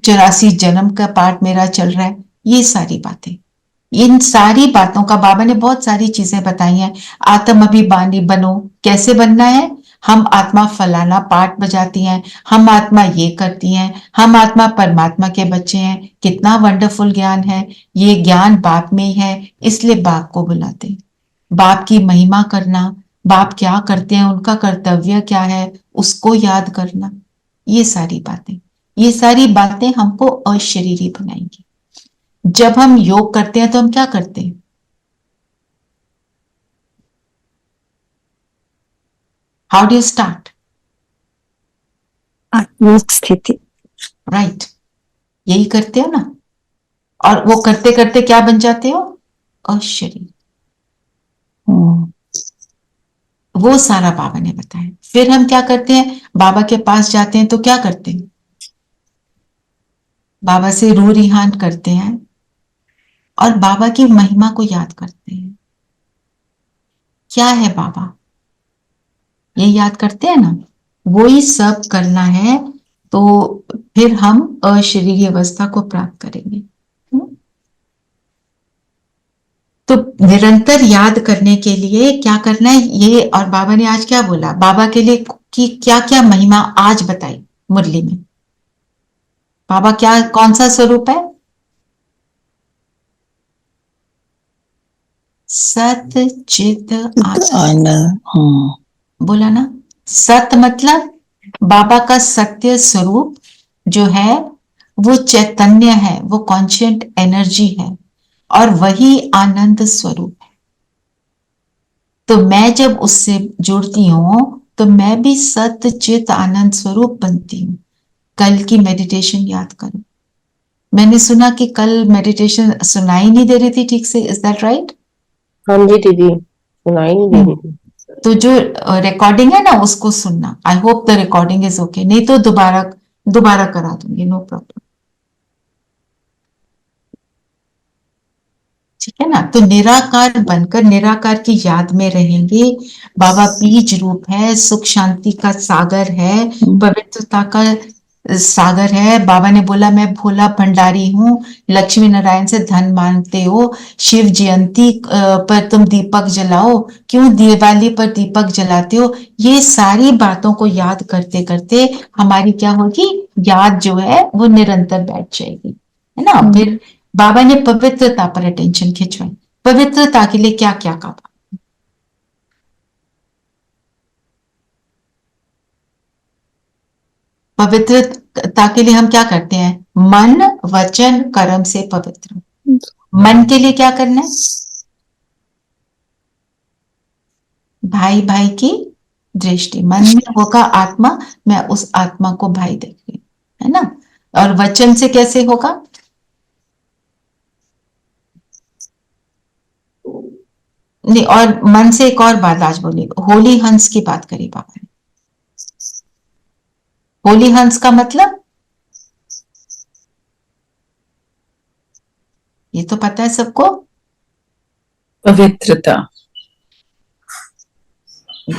[SPEAKER 1] 84 जन्म का पार्ट मेरा चल रहा है। ये सारी बातें, इन सारी बातों का बाबा ने बहुत सारी चीजें बताई हैं। आत्म अभिमानी बनो, कैसे बनना है, हम आत्मा फलाना पार्ट बजाती हैं, हम आत्मा ये करती हैं, हम आत्मा परमात्मा के बच्चे हैं। कितना वंडरफुल ज्ञान है, ये ज्ञान बाप में ही है, इसलिए बाप को बुलाते हैं। बाप की महिमा करना, बाप क्या करते हैं, उनका कर्तव्य क्या है, उसको याद करना। ये सारी बातें, ये सारी बातें हमको अशरीरी बनाएंगी। जब हम योग करते हैं तो हम क्या करते हैं, हाउ डू यू स्टार्ट,
[SPEAKER 5] आत्मिक स्थिति।
[SPEAKER 1] राइट, यही करते हो ना। और वो करते करते क्या बन जाते हो, अशरीर। वो सारा बाबा ने बताया। फिर हम क्या करते हैं, बाबा के पास जाते हैं तो क्या करते हैं, बाबा से रूह रिहान करते हैं और बाबा की महिमा को याद करते हैं। क्या है बाबा, ये याद करते हैं ना, वो ही सब करना है, तो फिर हम अशरीरी अवस्था को प्राप्त करेंगे। तो निरंतर याद करने के लिए क्या करना है ये, और बाबा ने आज क्या बोला, बाबा के लिए कि क्या क्या महिमा आज बताई मुरली में। बाबा क्या, कौन सा स्वरूप है, सत चित आनंद। बोला ना, सत मतलब बाबा का सत्य स्वरूप जो है, वो चैतन्य है, वो कॉन्शियंट एनर्जी है, और वही आनंद स्वरूप है। तो मैं जब उससे जुड़ती हूं तो मैं भी सत्य चित आनंद स्वरूप बनती हूँ। कल की मेडिटेशन याद करो। मैंने सुना कि कल मेडिटेशन सुनाई नहीं दे रही थी ठीक से, इज दैट राइट?
[SPEAKER 2] हाँ जी दीदी, सुनाई नहीं दे रही थी।
[SPEAKER 1] तो जो रिकॉर्डिंग है ना उसको सुनना। I hope the recording is okay, नहीं तो दोबारा दोबारा करा दूंगी, नो प्रॉब्लम। ठीक है ना। तो निराकार बनकर निराकार की याद में रहेंगे। बाबा बीज रूप है, सुख शांति का सागर है, पवित्रता का सागर है। बाबा ने बोला मैं भोला भंडारी हूँ, लक्ष्मी नारायण से धन मांगते हो, शिव जयंती पर तुम दीपक जलाओ, क्यों दिवाली पर दीपक जलाते हो। ये सारी बातों को याद करते करते हमारी क्या होगी, याद जो है वो निरंतर बैठ जाएगी, है ना। फिर बाबा ने पवित्रता पर अटेंशन खिंचवाई। पवित्रता के लिए क्या क्या कहा? पवित्रता के लिए हम क्या करते हैं, मन वचन कर्म से पवित्र। मन के लिए क्या करना है, भाई भाई की दृष्टि, मन में होगा आत्मा, मैं उस आत्मा को भाई देख रही हूं, है ना। और वचन से कैसे होगा, नहीं, और मन से एक और बात आज बोली, होली हंस की बात करी बाबा ने। होली हंस का मतलब ये तो पता है सबको,
[SPEAKER 3] पवित्रता।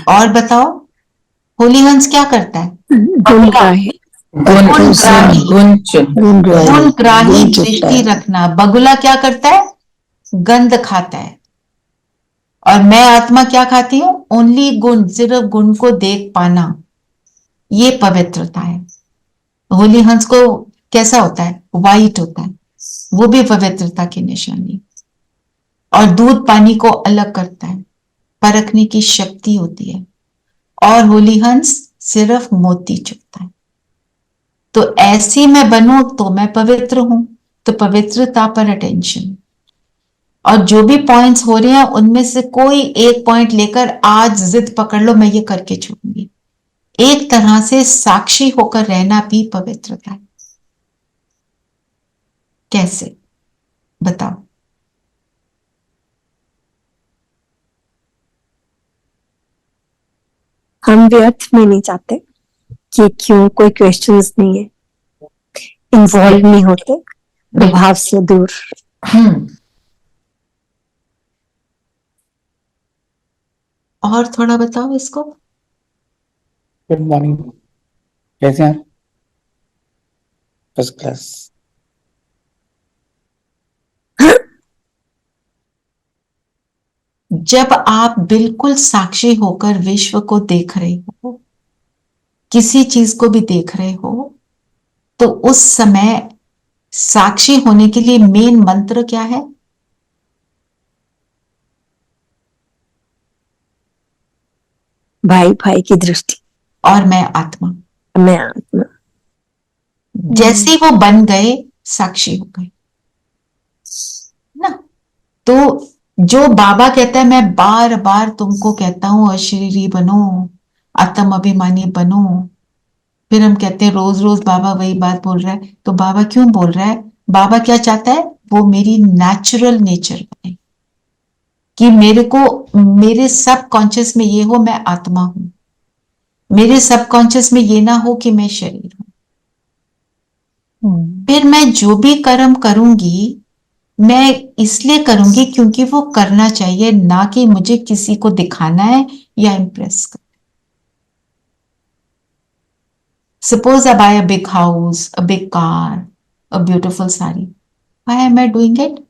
[SPEAKER 1] और बताओ होली हंस क्या करता है,
[SPEAKER 5] गुणग्राही
[SPEAKER 1] गुणग्राही दृष्टि रखना। बगुला क्या करता है, गंध खाता है। और मैं आत्मा क्या खाती हूं, ओनली गुण, सिर्फ गुण को देख पाना, ये पवित्रता है। होली हंस को कैसा होता है, वाइट होता है, वो भी पवित्रता की निशानी। और दूध पानी को अलग करता है, परखने की शक्ति होती है। और होली हंस सिर्फ मोती चुगता है। तो ऐसी मैं बनूं तो मैं पवित्र हूं, तो पवित्रता पर अटेंशन। और जो भी पॉइंट्स हो रहे हैं उनमें से कोई एक पॉइंट लेकर आज जिद पकड़ लो, मैं ये करके छोड़ूंगी। एक तरह से साक्षी होकर रहना भी पवित्रता है। कैसे, बताओ।
[SPEAKER 5] हम व्यर्थ में नहीं जाते कि क्यों, कोई क्वेश्चंस नहीं है, इन्वॉल्व नहीं होते, प्रभाव से दूर।
[SPEAKER 1] और थोड़ा बताओ इसको।
[SPEAKER 7] गुड मॉर्निंग, कैसे हैं? First class.
[SPEAKER 1] जब आप बिल्कुल साक्षी होकर विश्व को देख रहे हो, किसी चीज को भी देख रहे हो, तो उस समय साक्षी होने के लिए मेन मंत्र क्या है,
[SPEAKER 5] भाई भाई की दृष्टि,
[SPEAKER 1] और मैं आत्मा।
[SPEAKER 5] मैं आत्मा।
[SPEAKER 1] जैसे वो बन गए, साक्षी हो गए ना। तो जो बाबा कहता है, मैं बार बार तुमको कहता हूं अशरीरी बनो, आत्म अभिमानी बनो। फिर हम कहते हैं रोज रोज बाबा वही बात बोल रहा है, तो बाबा क्यों बोल रहा है, बाबा क्या चाहता है, वो मेरी नेचुरल नेचर बने, कि मेरे को, मेरे सब कॉन्शियस में ये हो मैं आत्मा हूं, मेरे सबकॉन्शियस में ये ना हो कि मैं शरीर हूं। फिर मैं जो भी कर्म करूंगी, मैं इसलिए करूंगी क्योंकि वो करना चाहिए, ना कि मुझे किसी को दिखाना है या इम्प्रेस करना। Suppose I buy a big house, a big car, a beautiful sari, why am I doing it?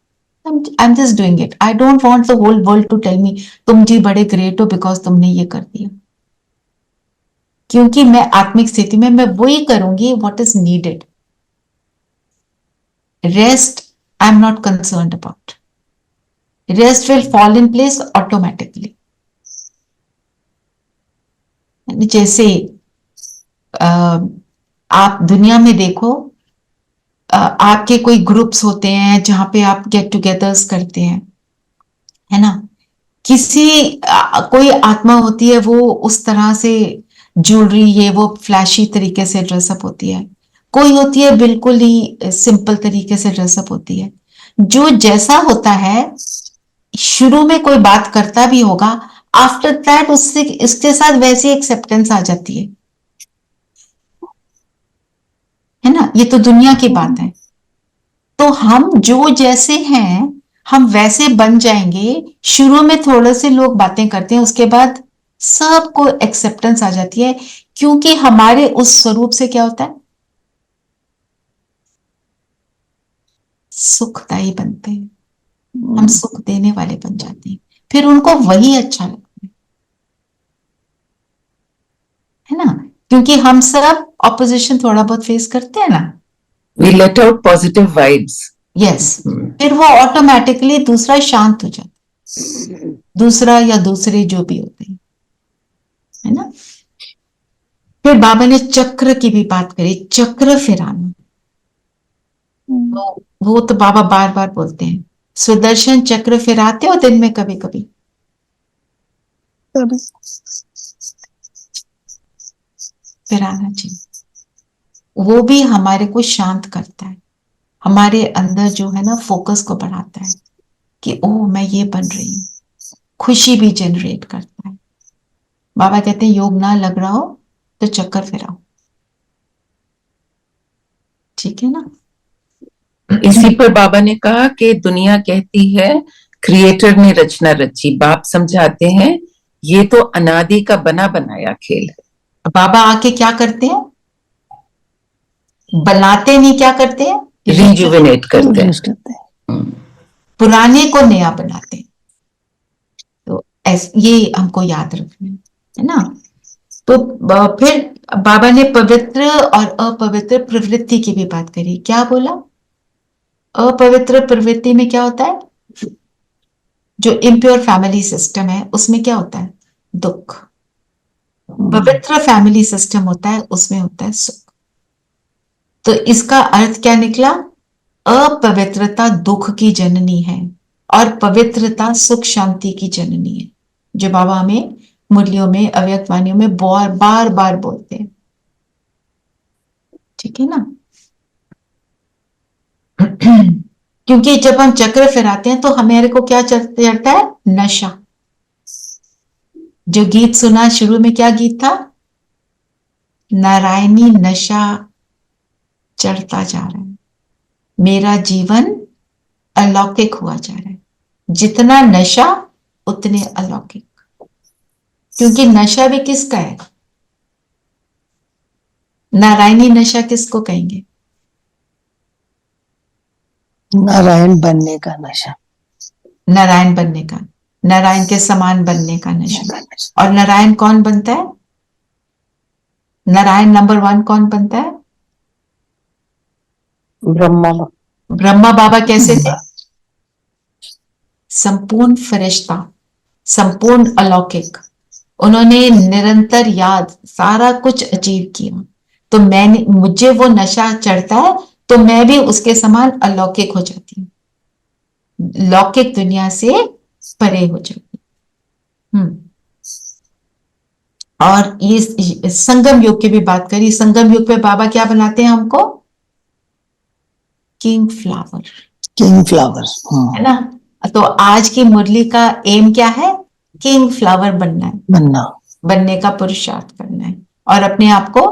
[SPEAKER 1] I'm just doing it. I don't want the whole world to tell me तुम जी बड़े ग्रेट हो बिकॉज तुमने ये कर दिया। क्योंकि मैं आत्मिक स्थिति में मैं वही करूंगी what is needed. Rest I am not concerned about, rest will fall in place automatically. जैसे आप दुनिया में देखो, आपके कोई ग्रुप्स होते हैं जहां पे आप गेट टुगेदर्स करते हैं, है ना। किसी कोई आत्मा होती है, वो उस तरह से ज्वेलरी ये वो फ्लैशी तरीके से ड्रेसअप होती है, कोई होती है बिल्कुल ही सिंपल तरीके से ड्रेसअप होती है। जो जैसा होता है, शुरू में कोई बात करता भी होगा, आफ्टर दैट उससे इसके साथ वैसी एक्सेप्टेंस आ जाती है। है ना, ये तो दुनिया की बात है। तो हम जो जैसे हैं हम वैसे बन जाएंगे। शुरू में थोड़े से लोग बातें करते हैं, उसके बाद सबको एक्सेप्टेंस आ जाती है, क्योंकि हमारे उस स्वरूप से क्या होता है, सुखदायी बनते हैं, हम सुख देने वाले बन जाते हैं, फिर उनको वही अच्छा लगता है ना, क्योंकि हम सब ऑपोजिशन थोड़ा बहुत फेस करते हैं ना।
[SPEAKER 3] We let out positive vibes.
[SPEAKER 1] Yes, फिर वो ऑटोमेटिकली दूसरा शांत हो जाता है, दूसरा या दूसरे जो भी होते हैं, है ना। फिर बाबा ने चक्र की भी बात करी, चक्र फिराना। वो तो बाबा बार बार बोलते हैं, सुदर्शन चक्र फिराते हो दिन में कभी कभी? फिराना चाहिए, वो भी हमारे को शांत करता है, हमारे अंदर जो है ना फोकस को बढ़ाता है कि ओह मैं ये बन रही हूँ, खुशी भी जनरेट करता है। बाबा कहते हैं योग ना लग रहा हो तो चक्कर फिराओ, ठीक है ना।
[SPEAKER 3] इसी पर बाबा ने कहा कि दुनिया कहती है क्रिएटर ने रचना रची, बाप समझाते हैं ये तो अनादि का बना बनाया खेल है।
[SPEAKER 1] बाबा आके क्या करते हैं, बनाते नहीं, क्या करते हैं,
[SPEAKER 3] रिजुविनेट करते हैं।
[SPEAKER 6] करते हैं।
[SPEAKER 1] पुराने को नया बनाते हैं। तो ये हमको याद रखना है ना। तो फिर बाबा ने पवित्र और अपवित्र प्रवृत्ति की भी बात करी। क्या बोला, अपवित्र प्रवृत्ति में क्या होता है, जो इम्प्योर फैमिली सिस्टम है उसमें क्या होता है, दुख। पवित्र फैमिली सिस्टम होता है उसमें होता है सुख। तो इसका अर्थ क्या निकला, अपवित्रता दुख की जननी है और पवित्रता सुख शांति की जननी है, जो बाबा हमें मुरलियों में अव्यक्त वाणियों में बार बार बोलते हैं, ठीक है ना। क्योंकि जब हम चक्र फिराते हैं तो हमारे को क्या चढ़ता है, नशा। जो गीत सुना शुरू में, क्या गीत था, नारायणी नशा चढ़ता जा रहा है, मेरा जीवन अलौकिक हुआ जा रहा है। जितना नशा उतने अलौकिक, क्योंकि नशा भी किसका है, नारायणी नशा किसको कहेंगे,
[SPEAKER 6] नारायण बनने का नशा,
[SPEAKER 1] नारायण बनने का, नारायण के समान बनने का नशा। और नारायण कौन बनता है, नारायण नंबर 1 कौन बनता है,
[SPEAKER 2] ब्रह्मा।
[SPEAKER 1] ब्रह्मा बाबा कैसे थे, संपूर्ण फरिश्ता, संपूर्ण अलौकिक। उन्होंने निरंतर याद सारा कुछ अचीव किया। तो मुझे वो नशा चढ़ता है तो मैं भी उसके समान अलौकिक हो जाती हूँ, लौकिक दुनिया से परे हो जाती हूँ। और ये संगम युग की भी बात करी। संगम युग पे बाबा क्या बनाते हैं हमको, किंग फ्लावर,
[SPEAKER 6] किंग फ्लावर,
[SPEAKER 1] है ना। तो आज की मुरली का एम क्या है, किंग फ्लावर बनना है, बनने का पुरुषार्थ करना है और अपने आप को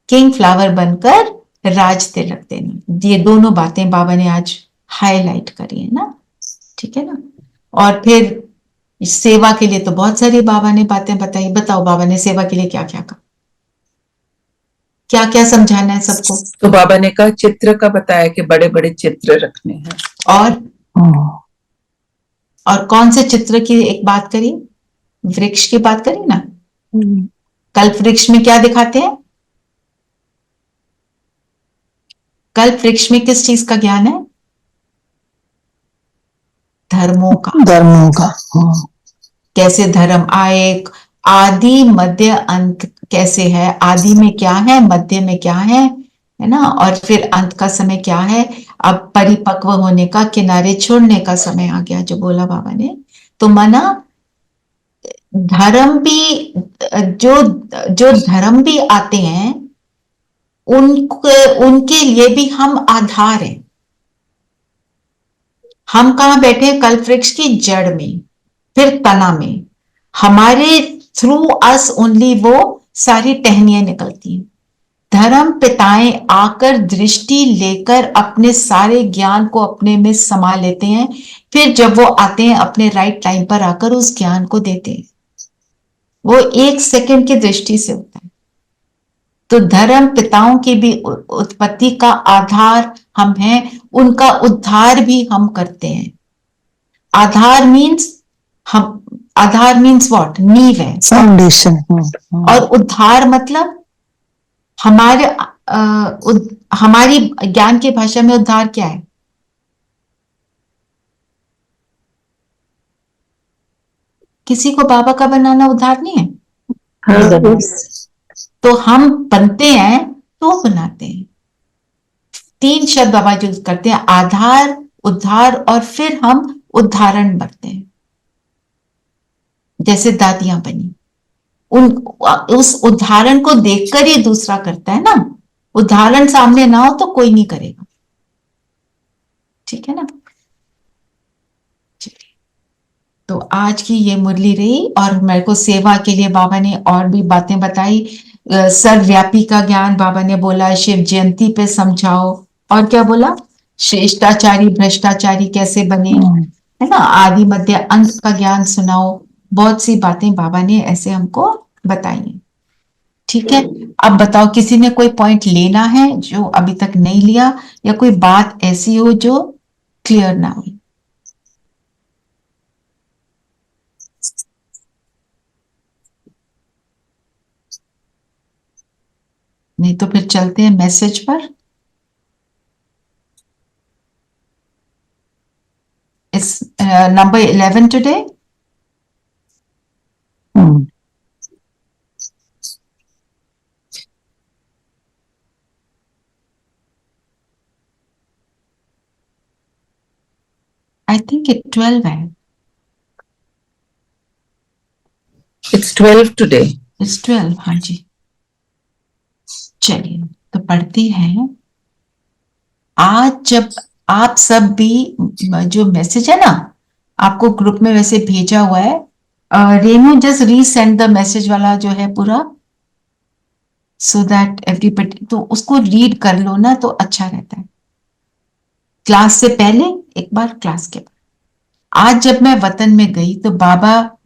[SPEAKER 1] किंग फ्लावर बनकर राज तिलक देना। ये दोनों बातें बाबा ने आज हाईलाइट करी है ना, ठीक है ना। और फिर सेवा के लिए तो बहुत सारी बाबा ने बातें बताई। बताओ बाबा ने सेवा के लिए क्या क्या कहा, क्या क्या समझाना है सबको।
[SPEAKER 3] तो बाबा ने कहा चित्र का बताया कि बड़े बड़े चित्र रखने हैं।
[SPEAKER 1] और कौन से चित्र की एक बात करी, वृक्ष की बात करी ना। कल्प वृक्ष में क्या दिखाते हैं, कल्प वृक्ष में किस चीज का ज्ञान है, धर्मों का। कैसे धर्म आए, आदि मध्य अंत कैसे है, आदि में क्या है, मध्य में क्या है ना, और फिर अंत का समय क्या है। अब परिपक्व होने का, किनारे छोड़ने का समय आ गया, जो बोला बाबा ने। तो माना धर्म भी, जो धर्म भी आते हैं उनके लिए भी हम आधार हैं। हम कहां बैठे हैं, कल्प वृक्ष की जड़ में, फिर तना में। हमारे थ्रू अस ओनली वो सारी टहनियां निकलती हैं। धर्म पिताएं आकर दृष्टि लेकर अपने सारे ज्ञान को अपने में समा लेते हैं, फिर जब वो आते हैं अपने राइट टाइम पर आकर उस ज्ञान को देते हैं। वो 1 सेकंड की दृष्टि से होता है। तो धर्म पिताओं की भी उत्पत्ति का आधार हम हैं, उनका उद्धार भी हम करते हैं। आधार मीन्स व्हाट? नींव है,
[SPEAKER 6] फाउंडेशन।
[SPEAKER 1] और उद्धार मतलब हमारी ज्ञान की भाषा में उद्धार क्या है? किसी को बाबा का बनाना उद्धार नहीं है?
[SPEAKER 2] हाँ,
[SPEAKER 1] तो हम बनते हैं तो बनाते हैं। 3 शब्द बाबा यूज करते हैं, आधार, उद्धार, और फिर हम उदाहरण बनते हैं। जैसे दादियां बनी, उस उदाहरण को देखकर ही दूसरा करता है ना। उदाहरण सामने ना हो तो कोई नहीं करेगा, ठीक है ना। तो आज की ये मुरली रही, और मेरे को सेवा के लिए बाबा ने और भी बातें बताई। सर्वव्यापी का ज्ञान बाबा ने बोला, शिव जयंती पे समझाओ, और क्या बोला? श्रेष्ठाचारी भ्रष्टाचारी कैसे बने, है ना, आदि मध्य अंत का ज्ञान सुनाओ। बहुत सी बातें बाबा ने ऐसे हमको बताई। ठीक है, अब बताओ किसी ने कोई पॉइंट लेना है जो अभी तक नहीं लिया, या कोई बात ऐसी हो जो क्लियर ना हुई? नहीं तो फिर चलते हैं मैसेज पर। इस नंबर 11 टुडे। आई थिंक 12 है।
[SPEAKER 3] It's 12 today.
[SPEAKER 1] इट्स 12, हाँ जी। चलिए तो पढ़ती हैं। आज जब आप सब भी, जो मैसेज है ना आपको ग्रुप में वैसे भेजा हुआ है, Renu just resend the message वाला जो है पूरा, सो दैट एवरीबडी तो उसको रीड कर लो ना, तो अच्छा रहता है। क्लास से पहले एक बार, क्लास के बाद। आज जब मैं वतन में गई तो बाबा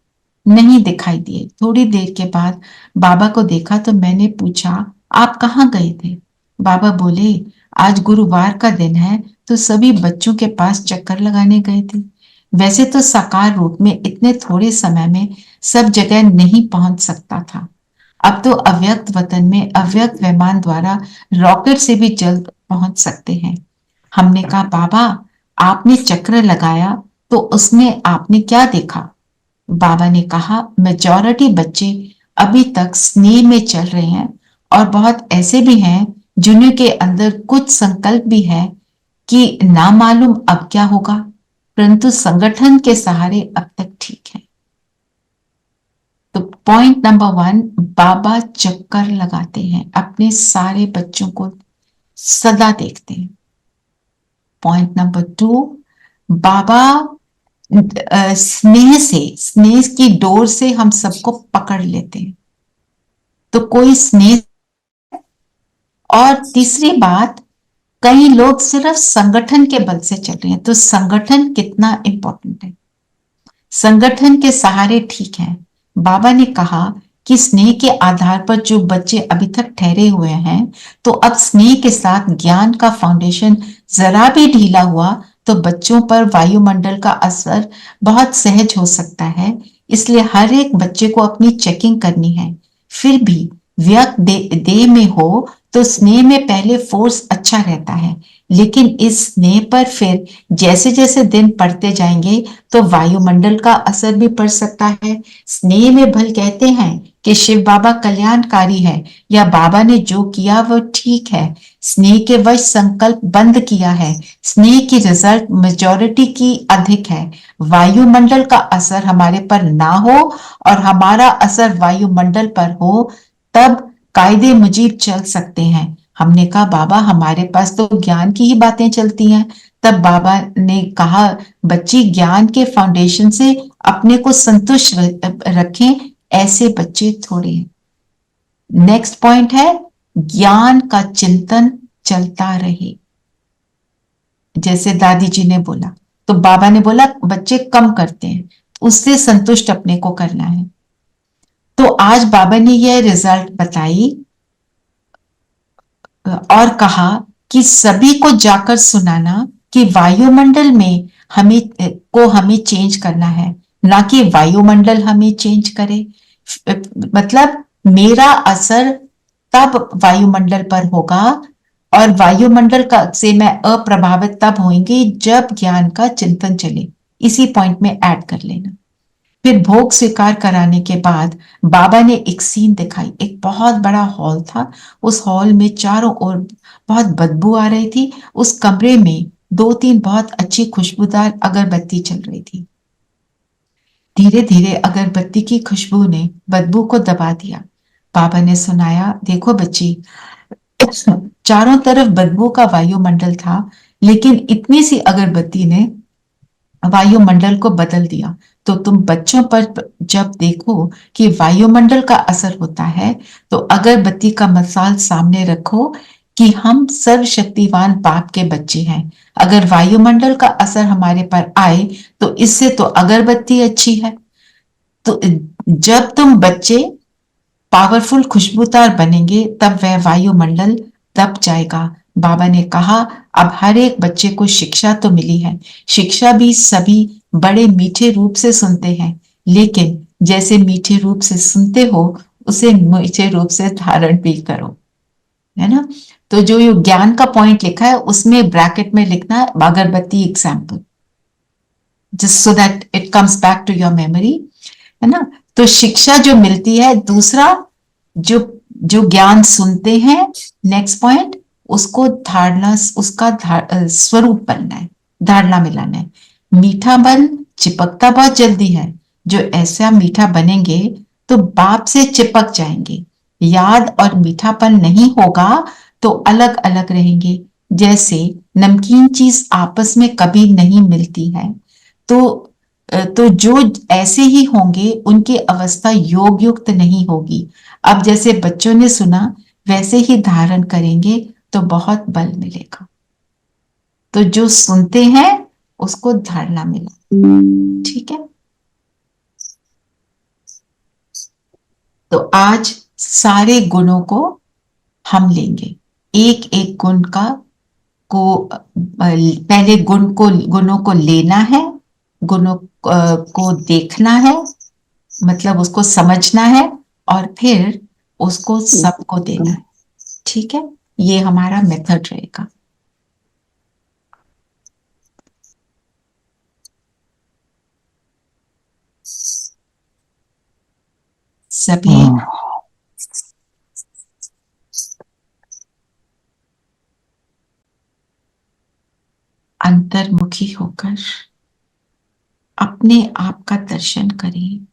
[SPEAKER 1] नहीं दिखाई दिए। थोड़ी देर के बाद बाबा को देखा तो मैंने पूछा, आप कहाँ गए थे? बाबा बोले, आज गुरुवार का दिन है तो सभी बच्चों के पास चक्कर लगाने गए थे। वैसे तो साकार रूप में इतने थोड़े समय में सब जगह नहीं पहुंच सकता था। अब तो अव्यक्त वतन में अव्यक्त विमान द्वारा रॉकेट से भी जल्द पहुंच सकते हैं। हमने कहा, बाबा आपने चक्र लगाया तो उसमें आपने क्या देखा? बाबा ने कहा, मेजॉरिटी बच्चे अभी तक स्नेह में चल रहे हैं, और बहुत ऐसे भी हैं जिनके अंदर कुछ संकल्प भी है कि ना मालूम अब क्या होगा, परंतु संगठन के सहारे अब तक ठीक है। तो पॉइंट नंबर 1, बाबा चक्कर लगाते हैं, अपने सारे बच्चों को सदा देखते हैं। पॉइंट नंबर 2, बाबा स्नेह की डोर से हम सबको पकड़ लेते हैं। तो कोई स्नेह। और तीसरी बात, कई लोग सिर्फ संगठन के बल से चल रहे हैं। तो संगठन कितना इंपॉर्टेंट है। संगठन के सहारे ठीक है। बाबा ने कहा कि स्नेह के आधार पर जो बच्चे अभी तक ठहरे हुए हैं, तो अब स्नेह के साथ ज्ञान का फाउंडेशन जरा भी ढीला हुआ तो बच्चों पर वायुमंडल का असर बहुत सहज हो सकता है। इसलिए हर एक बच्चे को अपनी चेकिंग करनी है। फिर भी व्यक्त देह में हो तो स्नेह में पहले फोर्स अच्छा रहता है, लेकिन इस स्नेह पर फिर जैसे जैसे दिन पड़ते जाएंगे तो वायुमंडल का असर भी पड़ सकता है। स्नेह में भल कहते हैं कि शिव बाबा कल्याणकारी है, या बाबा ने जो किया वो ठीक है। स्नेह के वश संकल्प बंद किया है। स्नेह की रिजल्ट मेजॉरिटी की अधिक है। वायुमंडल का असर हमारे पर ना हो और हमारा असर वायुमंडल पर हो, तब कायदे मुजीब चल सकते हैं। हमने कहा, बाबा हमारे पास तो ज्ञान की ही बातें चलती हैं। तब बाबा ने कहा, बच्ची ज्ञान के फाउंडेशन से अपने को संतुष्ट रखें, ऐसे बच्चे थोड़े हैं। नेक्स्ट पॉइंट है, ज्ञान का चिंतन चलता रहे। जैसे दादी जी ने बोला, तो बाबा ने बोला बच्चे कम करते हैं, उससे संतुष्ट अपने को करना है। तो आज बाबा ने यह रिजल्ट बताई और कहा कि सभी को जाकर सुनाना कि वायुमंडल में हमें चेंज करना है, ना कि वायुमंडल हमें चेंज करे। मतलब मेरा असर तब वायुमंडल पर होगा और वायुमंडल का से मैं अप्रभावित तब होंगी जब ज्ञान का चिंतन चले। इसी पॉइंट में ऐड कर लेना। फिर भोग स्वीकार कराने के बाद बाबा ने एक सीन दिखाई। एक बहुत बड़ा हॉल था। उस हॉल में चारों ओर बहुत बदबू आ रही थी। उस कमरे में 2-3 बहुत अच्छी खुशबूदार अगरबत्ती चल रही थी। धीरे धीरे अगरबत्ती की खुशबू ने बदबू को दबा दिया। बाबा ने सुनाया, देखो बच्ची, चारों तरफ बदबू का वायुमंडल था, लेकिन इतनी सी अगरबत्ती ने वायुमंडल को बदल दिया। तो तुम बच्चों पर जब देखो कि वायुमंडल का असर होता है, तो अगरबत्ती का मसाल सामने रखो कि हम सर्वशक्तिवान बाप के बच्चे हैं। अगर वायुमंडल का असर हमारे पर आए तो इससे तो अगरबत्ती अच्छी है। तो जब तुम बच्चे पावरफुल खुशबूदार बनेंगे तब वह वायुमंडल दब जाएगा। बाबा ने कहा, अब हर एक बच्चे को शिक्षा तो मिली है। शिक्षा भी सभी बड़े मीठे रूप से सुनते हैं, लेकिन जैसे मीठे रूप से सुनते हो उसे मीठे रूप से धारण भी करो, है ना। तो जो ये ज्ञान का पॉइंट लिखा है उसमें ब्रैकेट में लिखना है अगरबत्ती example, just so that it comes back to your memory, है ना। तो शिक्षा जो मिलती है, दूसरा जो जो ज्ञान सुनते हैं, नेक्स्ट पॉइंट, उसको धारणा, उसका स्वरूप बनना है, धारणा मिलाना है। मीठा बन चिपकता बहुत जल्दी है। जो ऐसा मीठा बनेंगे तो बाप से चिपक जाएंगे। याद और मीठापन नहीं होगा तो अलग अलग रहेंगे। जैसे नमकीन चीज आपस में कभी नहीं मिलती है, तो जो ऐसे ही होंगे उनकी अवस्था योग युक्त नहीं होगी। अब जैसे बच्चों ने सुना वैसे ही धारण करेंगे तो बहुत बल मिलेगा। तो जो सुनते हैं उसको धारणा मिला, ठीक है। तो आज सारे गुणों को हम लेंगे, एक एक गुण का पहले गुणों को लेना है, गुणों को देखना है, मतलब उसको समझना है, और फिर उसको सबको देना है, ठीक है। ये हमारा मेथड रहेगा। सभी अंतर्मुखी होकर अपने आप का दर्शन करें।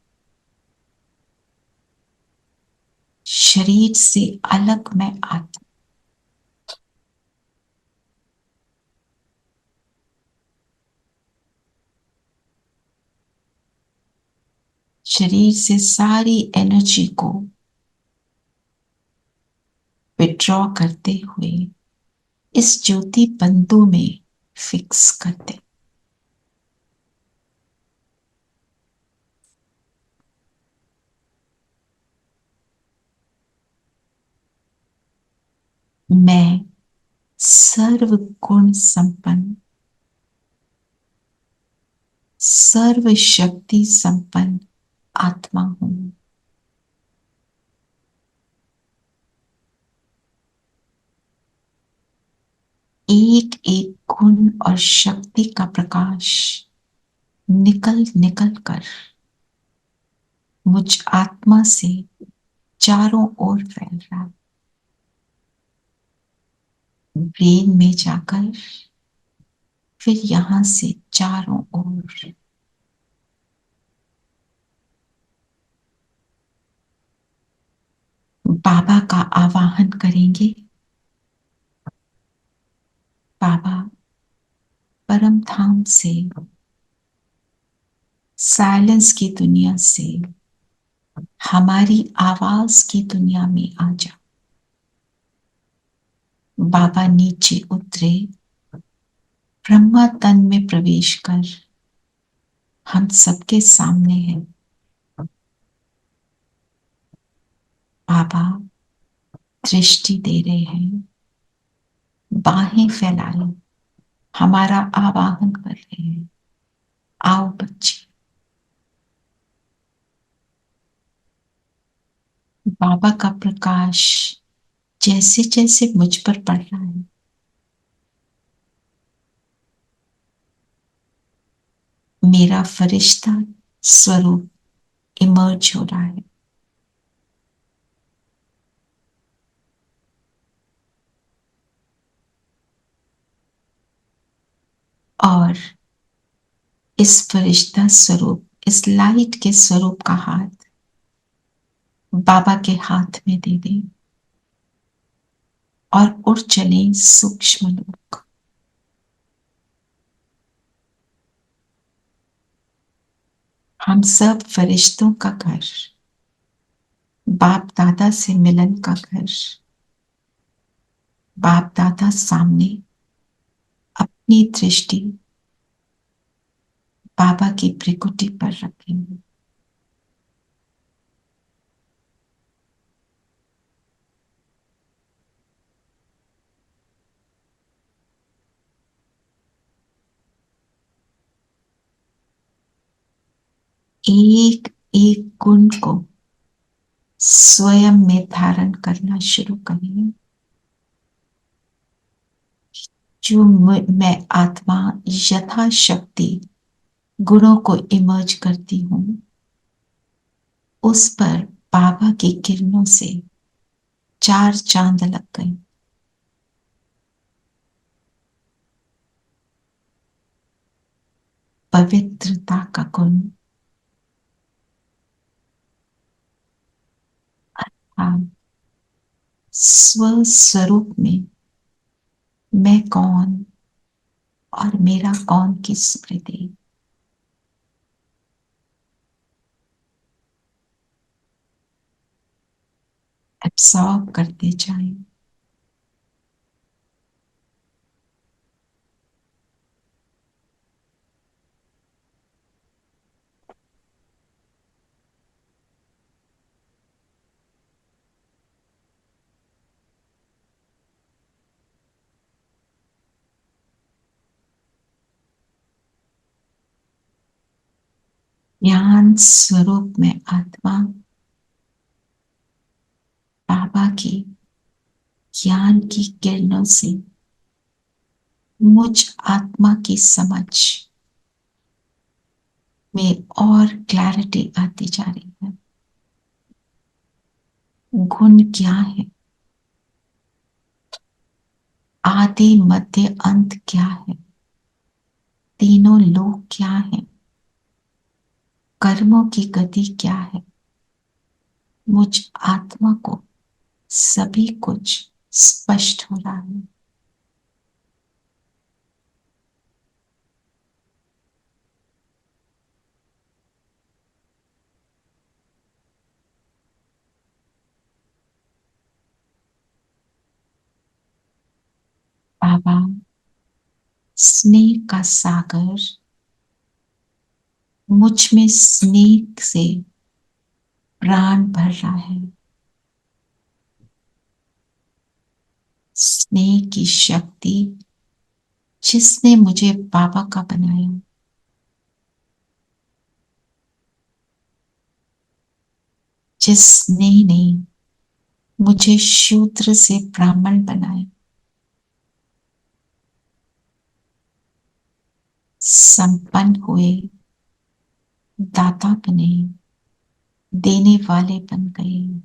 [SPEAKER 1] शरीर से अलग मैं आत्मा, शरीर से सारी एनर्जी को विड्रॉ करते हुए इस ज्योति बंधु में फिक्स करते। मैं सर्व गुण संपन्न, सर्व शक्ति संपन्न आत्मा हूं। एक एक गुण और शक्ति का प्रकाश निकल निकल कर मुझ आत्मा से चारों ओर फैल रहा, ब्रेन में जाकर फिर यहां से चारों ओर। बाबा का आवाहन करेंगे। बाबा परम धाम से, साइलेंस की दुनिया से हमारी आवाज की दुनिया में आ जा। बाबा नीचे उतरे, ब्रह्मा तन में प्रवेश कर हम सबके सामने हैं। बाबा दृष्टि दे रहे हैं, बाहें फैलाए हमारा आवाहन कर रहे हैं, आओ बच्चे। बाबा का प्रकाश जैसे जैसे मुझ पर पड़ रहा है, मेरा फरिश्ता स्वरूप इमर्ज हो रहा है। और इस फरिश्ता स्वरूप, इस लाइट के स्वरूप का हाथ बाबा के हाथ में दे दें और उड़ चले सूक्ष्म लोक। हम सब फरिश्तों का घर, बाप दादा से मिलन का घर, बाप दादा सामने अपनी दृष्टि बाबा की भ्रिकुटी पर रखेंगे। एक एक गुण को स्वयं में धारण करना शुरू करें। जो मैं आत्मा यथाशक्ति गुणों को इमर्ज करती हूं, उस पर बाबा की किरणों से 4 चांद लग गए। पवित्रता का गुण, स्वस्वरूप में मैं कौन और मेरा कौन की स्मृति। एब्सॉर्ब करते जाएं। ज्ञान स्वरूप में आत्मा बाबा की ज्ञान की किरणों से मुझ आत्मा की समझ में और क्लैरिटी आती जा रही है। गुण क्या है, आदि मध्य अंत क्या है, तीनों लोक क्या है, कर्मों की गति क्या है, मुझ आत्मा को सभी कुछ स्पष्ट हो रहा है। बाबा स्नेह का सागर मुझ में स्नेह से प्राण भर रहा है। स्नेह की शक्ति जिसने मुझे बाबा का बनाया, जिस स्नेह ने मुझे शूद्र से ब्राह्मण बनाया, संपन्न हुए, दाता बने, देने वाले बन गए,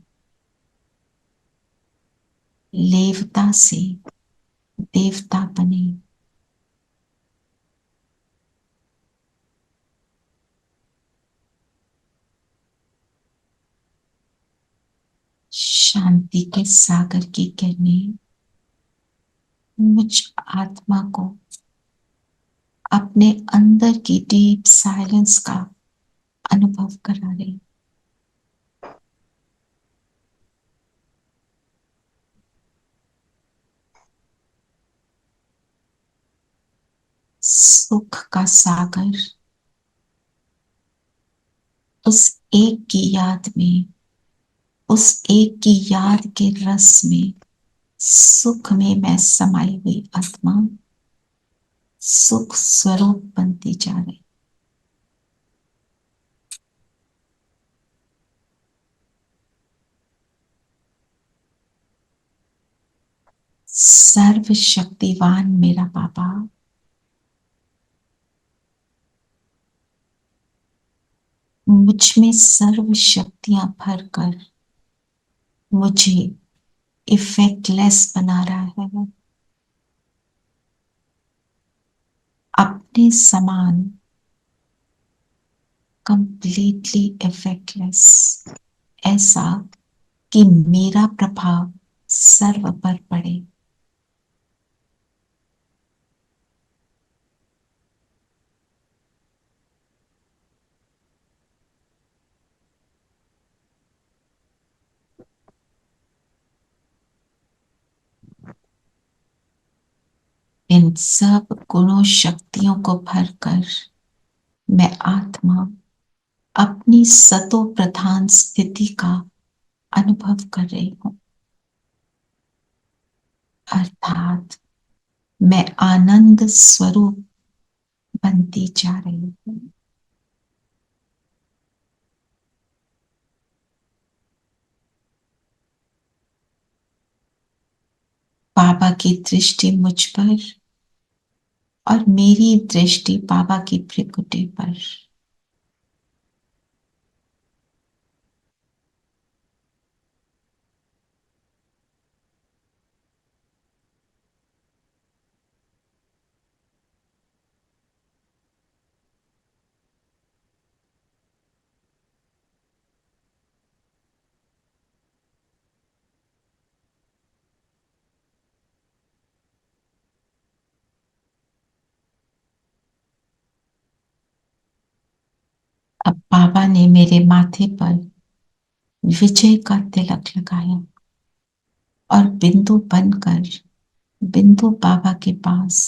[SPEAKER 1] लेवता से देवता बने। शांति के सागर की किरणें मुझ आत्मा को अपने अंदर की डीप साइलेंस का अनुभव करा रही। सुख का सागर उस एक की याद में, उस एक की याद के रस में, सुख में मैं समाई हुई आत्मा सुख स्वरूप बनती जा रही। सर्वशक्तिवान मेरा बाबा मुझ में सर्व शक्तियां भरकर मुझे इफेक्टलेस बना रहा है। अपने समान कंप्लीटली इफेक्टलेस, ऐसा कि मेरा प्रभाव सर्व पर पड़े। इन सब गुणों शक्तियों को भरकर मैं आत्मा अपनी सतो प्रधान स्थिति का अनुभव कर रही हूं, अर्थात मैं आनंद स्वरूप बनती जा रही हूं। बाबा की दृष्टि मुझ पर और मेरी दृष्टि बाबा की भृकुटी पर। अब बाबा ने मेरे माथे पर विजय का तिलक लगाया और बिंदु बनकर बिंदु बाबा के पास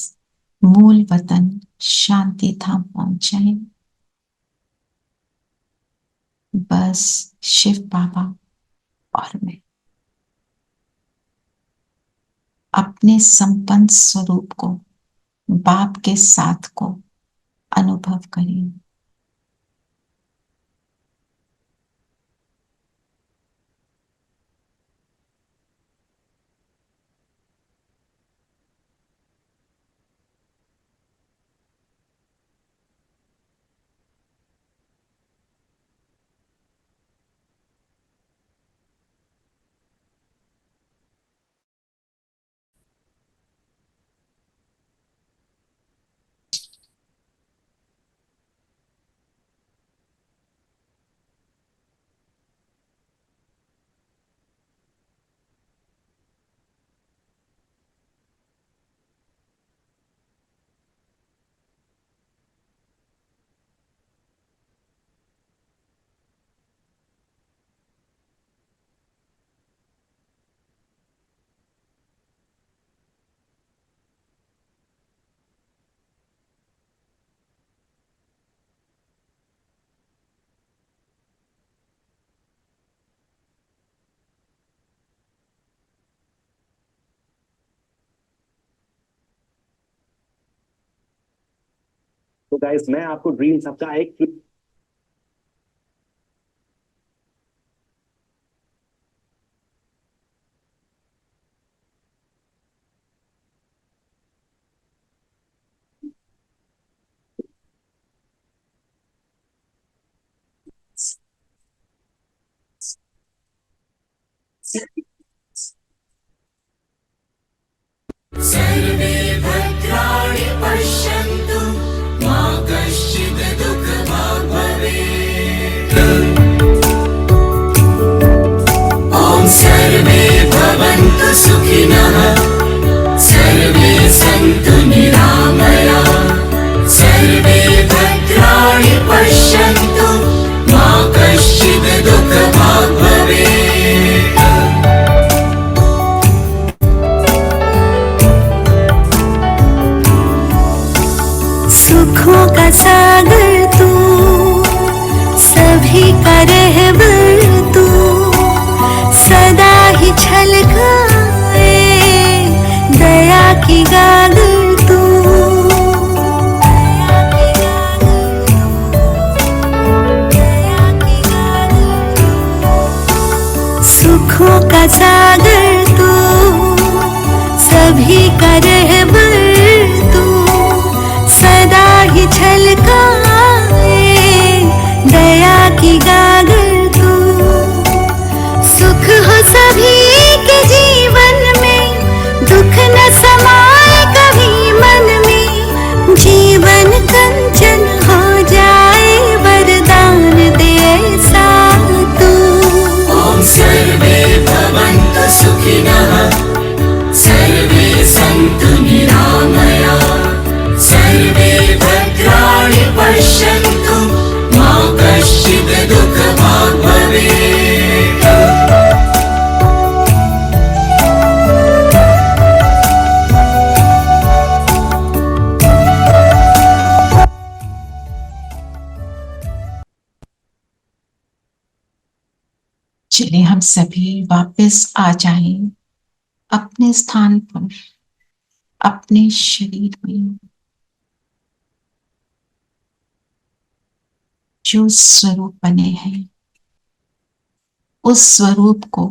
[SPEAKER 1] मूल वतन शांति धाम पहुंच जाए। बस शिव बाबा और मैं अपने संपन्न स्वरूप को, बाप के साथ को अनुभव करें।
[SPEAKER 8] तो गाइस मैं आपको ड्रीम सबका एक
[SPEAKER 9] सर्वे भद्राणि पश्यन्तु मा कश्चित् दुःखभाग् भवेत्। ॐ सर्वे भवन्तु सुखिनः, सर्वे सन्तु निरामयाः, सर्वे भद्राणि पश्यन्तु मा कश्चित् दुःखभाग् भवेत्। सुखों का सागर तू, सभी का रहबर तू, सदा ही छलकाए दया की गागर तू। सुख हो सभी के जीवन में, दुख न समाए कभी मन में, जीवन कंचन हो जाए वरदान दे ऐसा तू। ओम सर्वे भवन्तु सुखिनः, सर्वे सन्तु निरामया, सर्वे भद्राणि पश्यन्तु, मा कश्चित् दुःखभाग् भवेत्।
[SPEAKER 1] चलिए हम सभी वापस आ जाएं अपने स्थान पर, अपने शरीर में। जो स्वरूप बने हैं उस स्वरूप को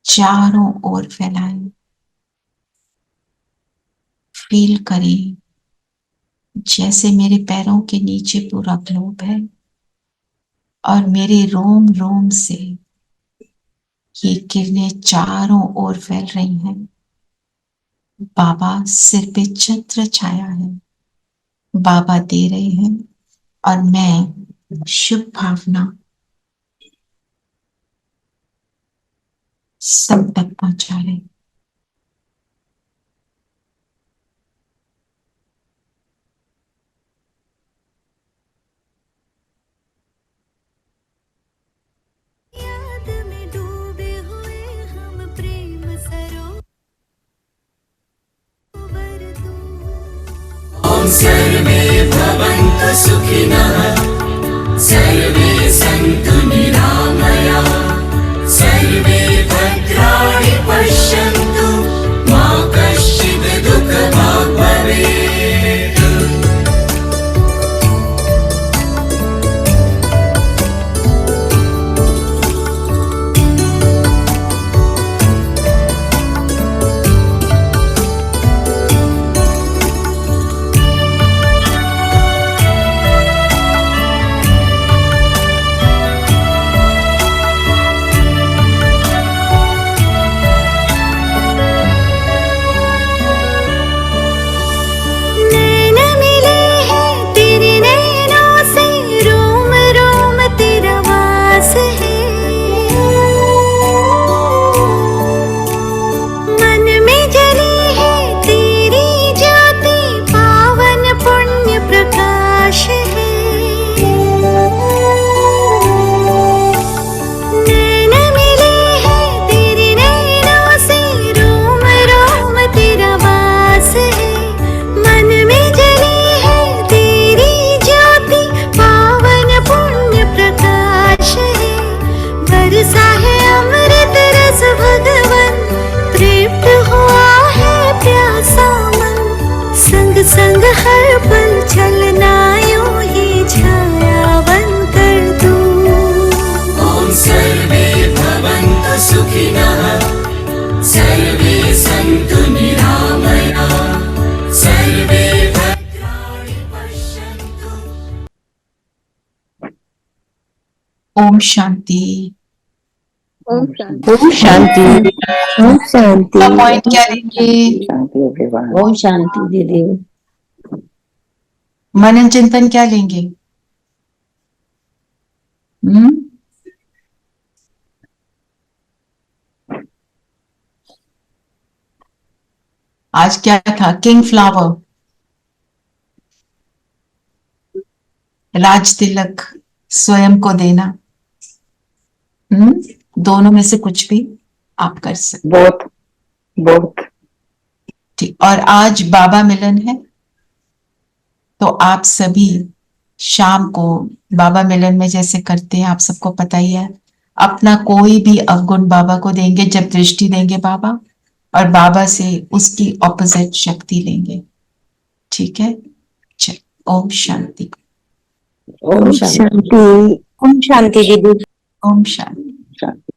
[SPEAKER 1] चारों ओर फैलाएं। फील करें जैसे मेरे पैरों के नीचे पूरा ग्लोब है और मेरे रोम रोम से ये किरणें चारों ओर फैल रही हैं। बाबा सिर पे छत्र छाया है, बाबा दे रहे हैं और मैं शुभ भावना सब तक पहुंचा रही।
[SPEAKER 9] याद में डूबे हुए हम प्रेम सरोवर तू। ओम सर्वे भवन्तु सुखिनः, सर्वे सन्तु निरामया, सर्वे भद्राणि पश्यन्तु, मा कश्चित् दुःखभाग् भवेत्। नैन मिले हैं तेरे नैनों से, रोम रोम तेरा वास है। मन में जली है तेरी ज्योति, पावन पुण्य प्रकाश है। नैन मिले हैं तेरे नैनों से, रोम रोम तेरा वास है। मन में जली है तेरी ज्योति, पावन पुण्य प्रकाश है। बरसा है अमृत रस भगवन, तृप्त हुआ है प्यासा मन। संग संग हर पल चलना यूं ही छाया बन कर तू। ओम सर्वे भवन्तु सुखिनः, सर्वे सन्तु निरामया, सर्वे भद्राणि पश्यन्तु।
[SPEAKER 1] ओम शांति।
[SPEAKER 2] ओम शांति। ओम शांति।
[SPEAKER 1] का पॉइंट क्या लेंगे?
[SPEAKER 4] शांति एवरीवन।
[SPEAKER 2] ओम शांति दीदी।
[SPEAKER 1] मनन चिंतन क्या लेंगे? आज क्या था? किंग फ्लावर, राज तिलक, स्वयं को देना। दोनों में से कुछ भी आप कर सकते।
[SPEAKER 4] बहुत बहुत
[SPEAKER 1] ठीक। और आज बाबा मिलन है, तो आप सभी शाम को बाबा मिलन में जैसे करते हैं, आप सबको पता ही है, अपना कोई भी अवगुण बाबा को देंगे जब दृष्टि देंगे बाबा, और बाबा से उसकी ऑपोजिट शक्ति लेंगे। ठीक है? चल, ओम शांति।
[SPEAKER 5] ओम शांति। ओम शांति दीदी।
[SPEAKER 1] ओम शांति।
[SPEAKER 4] शांति।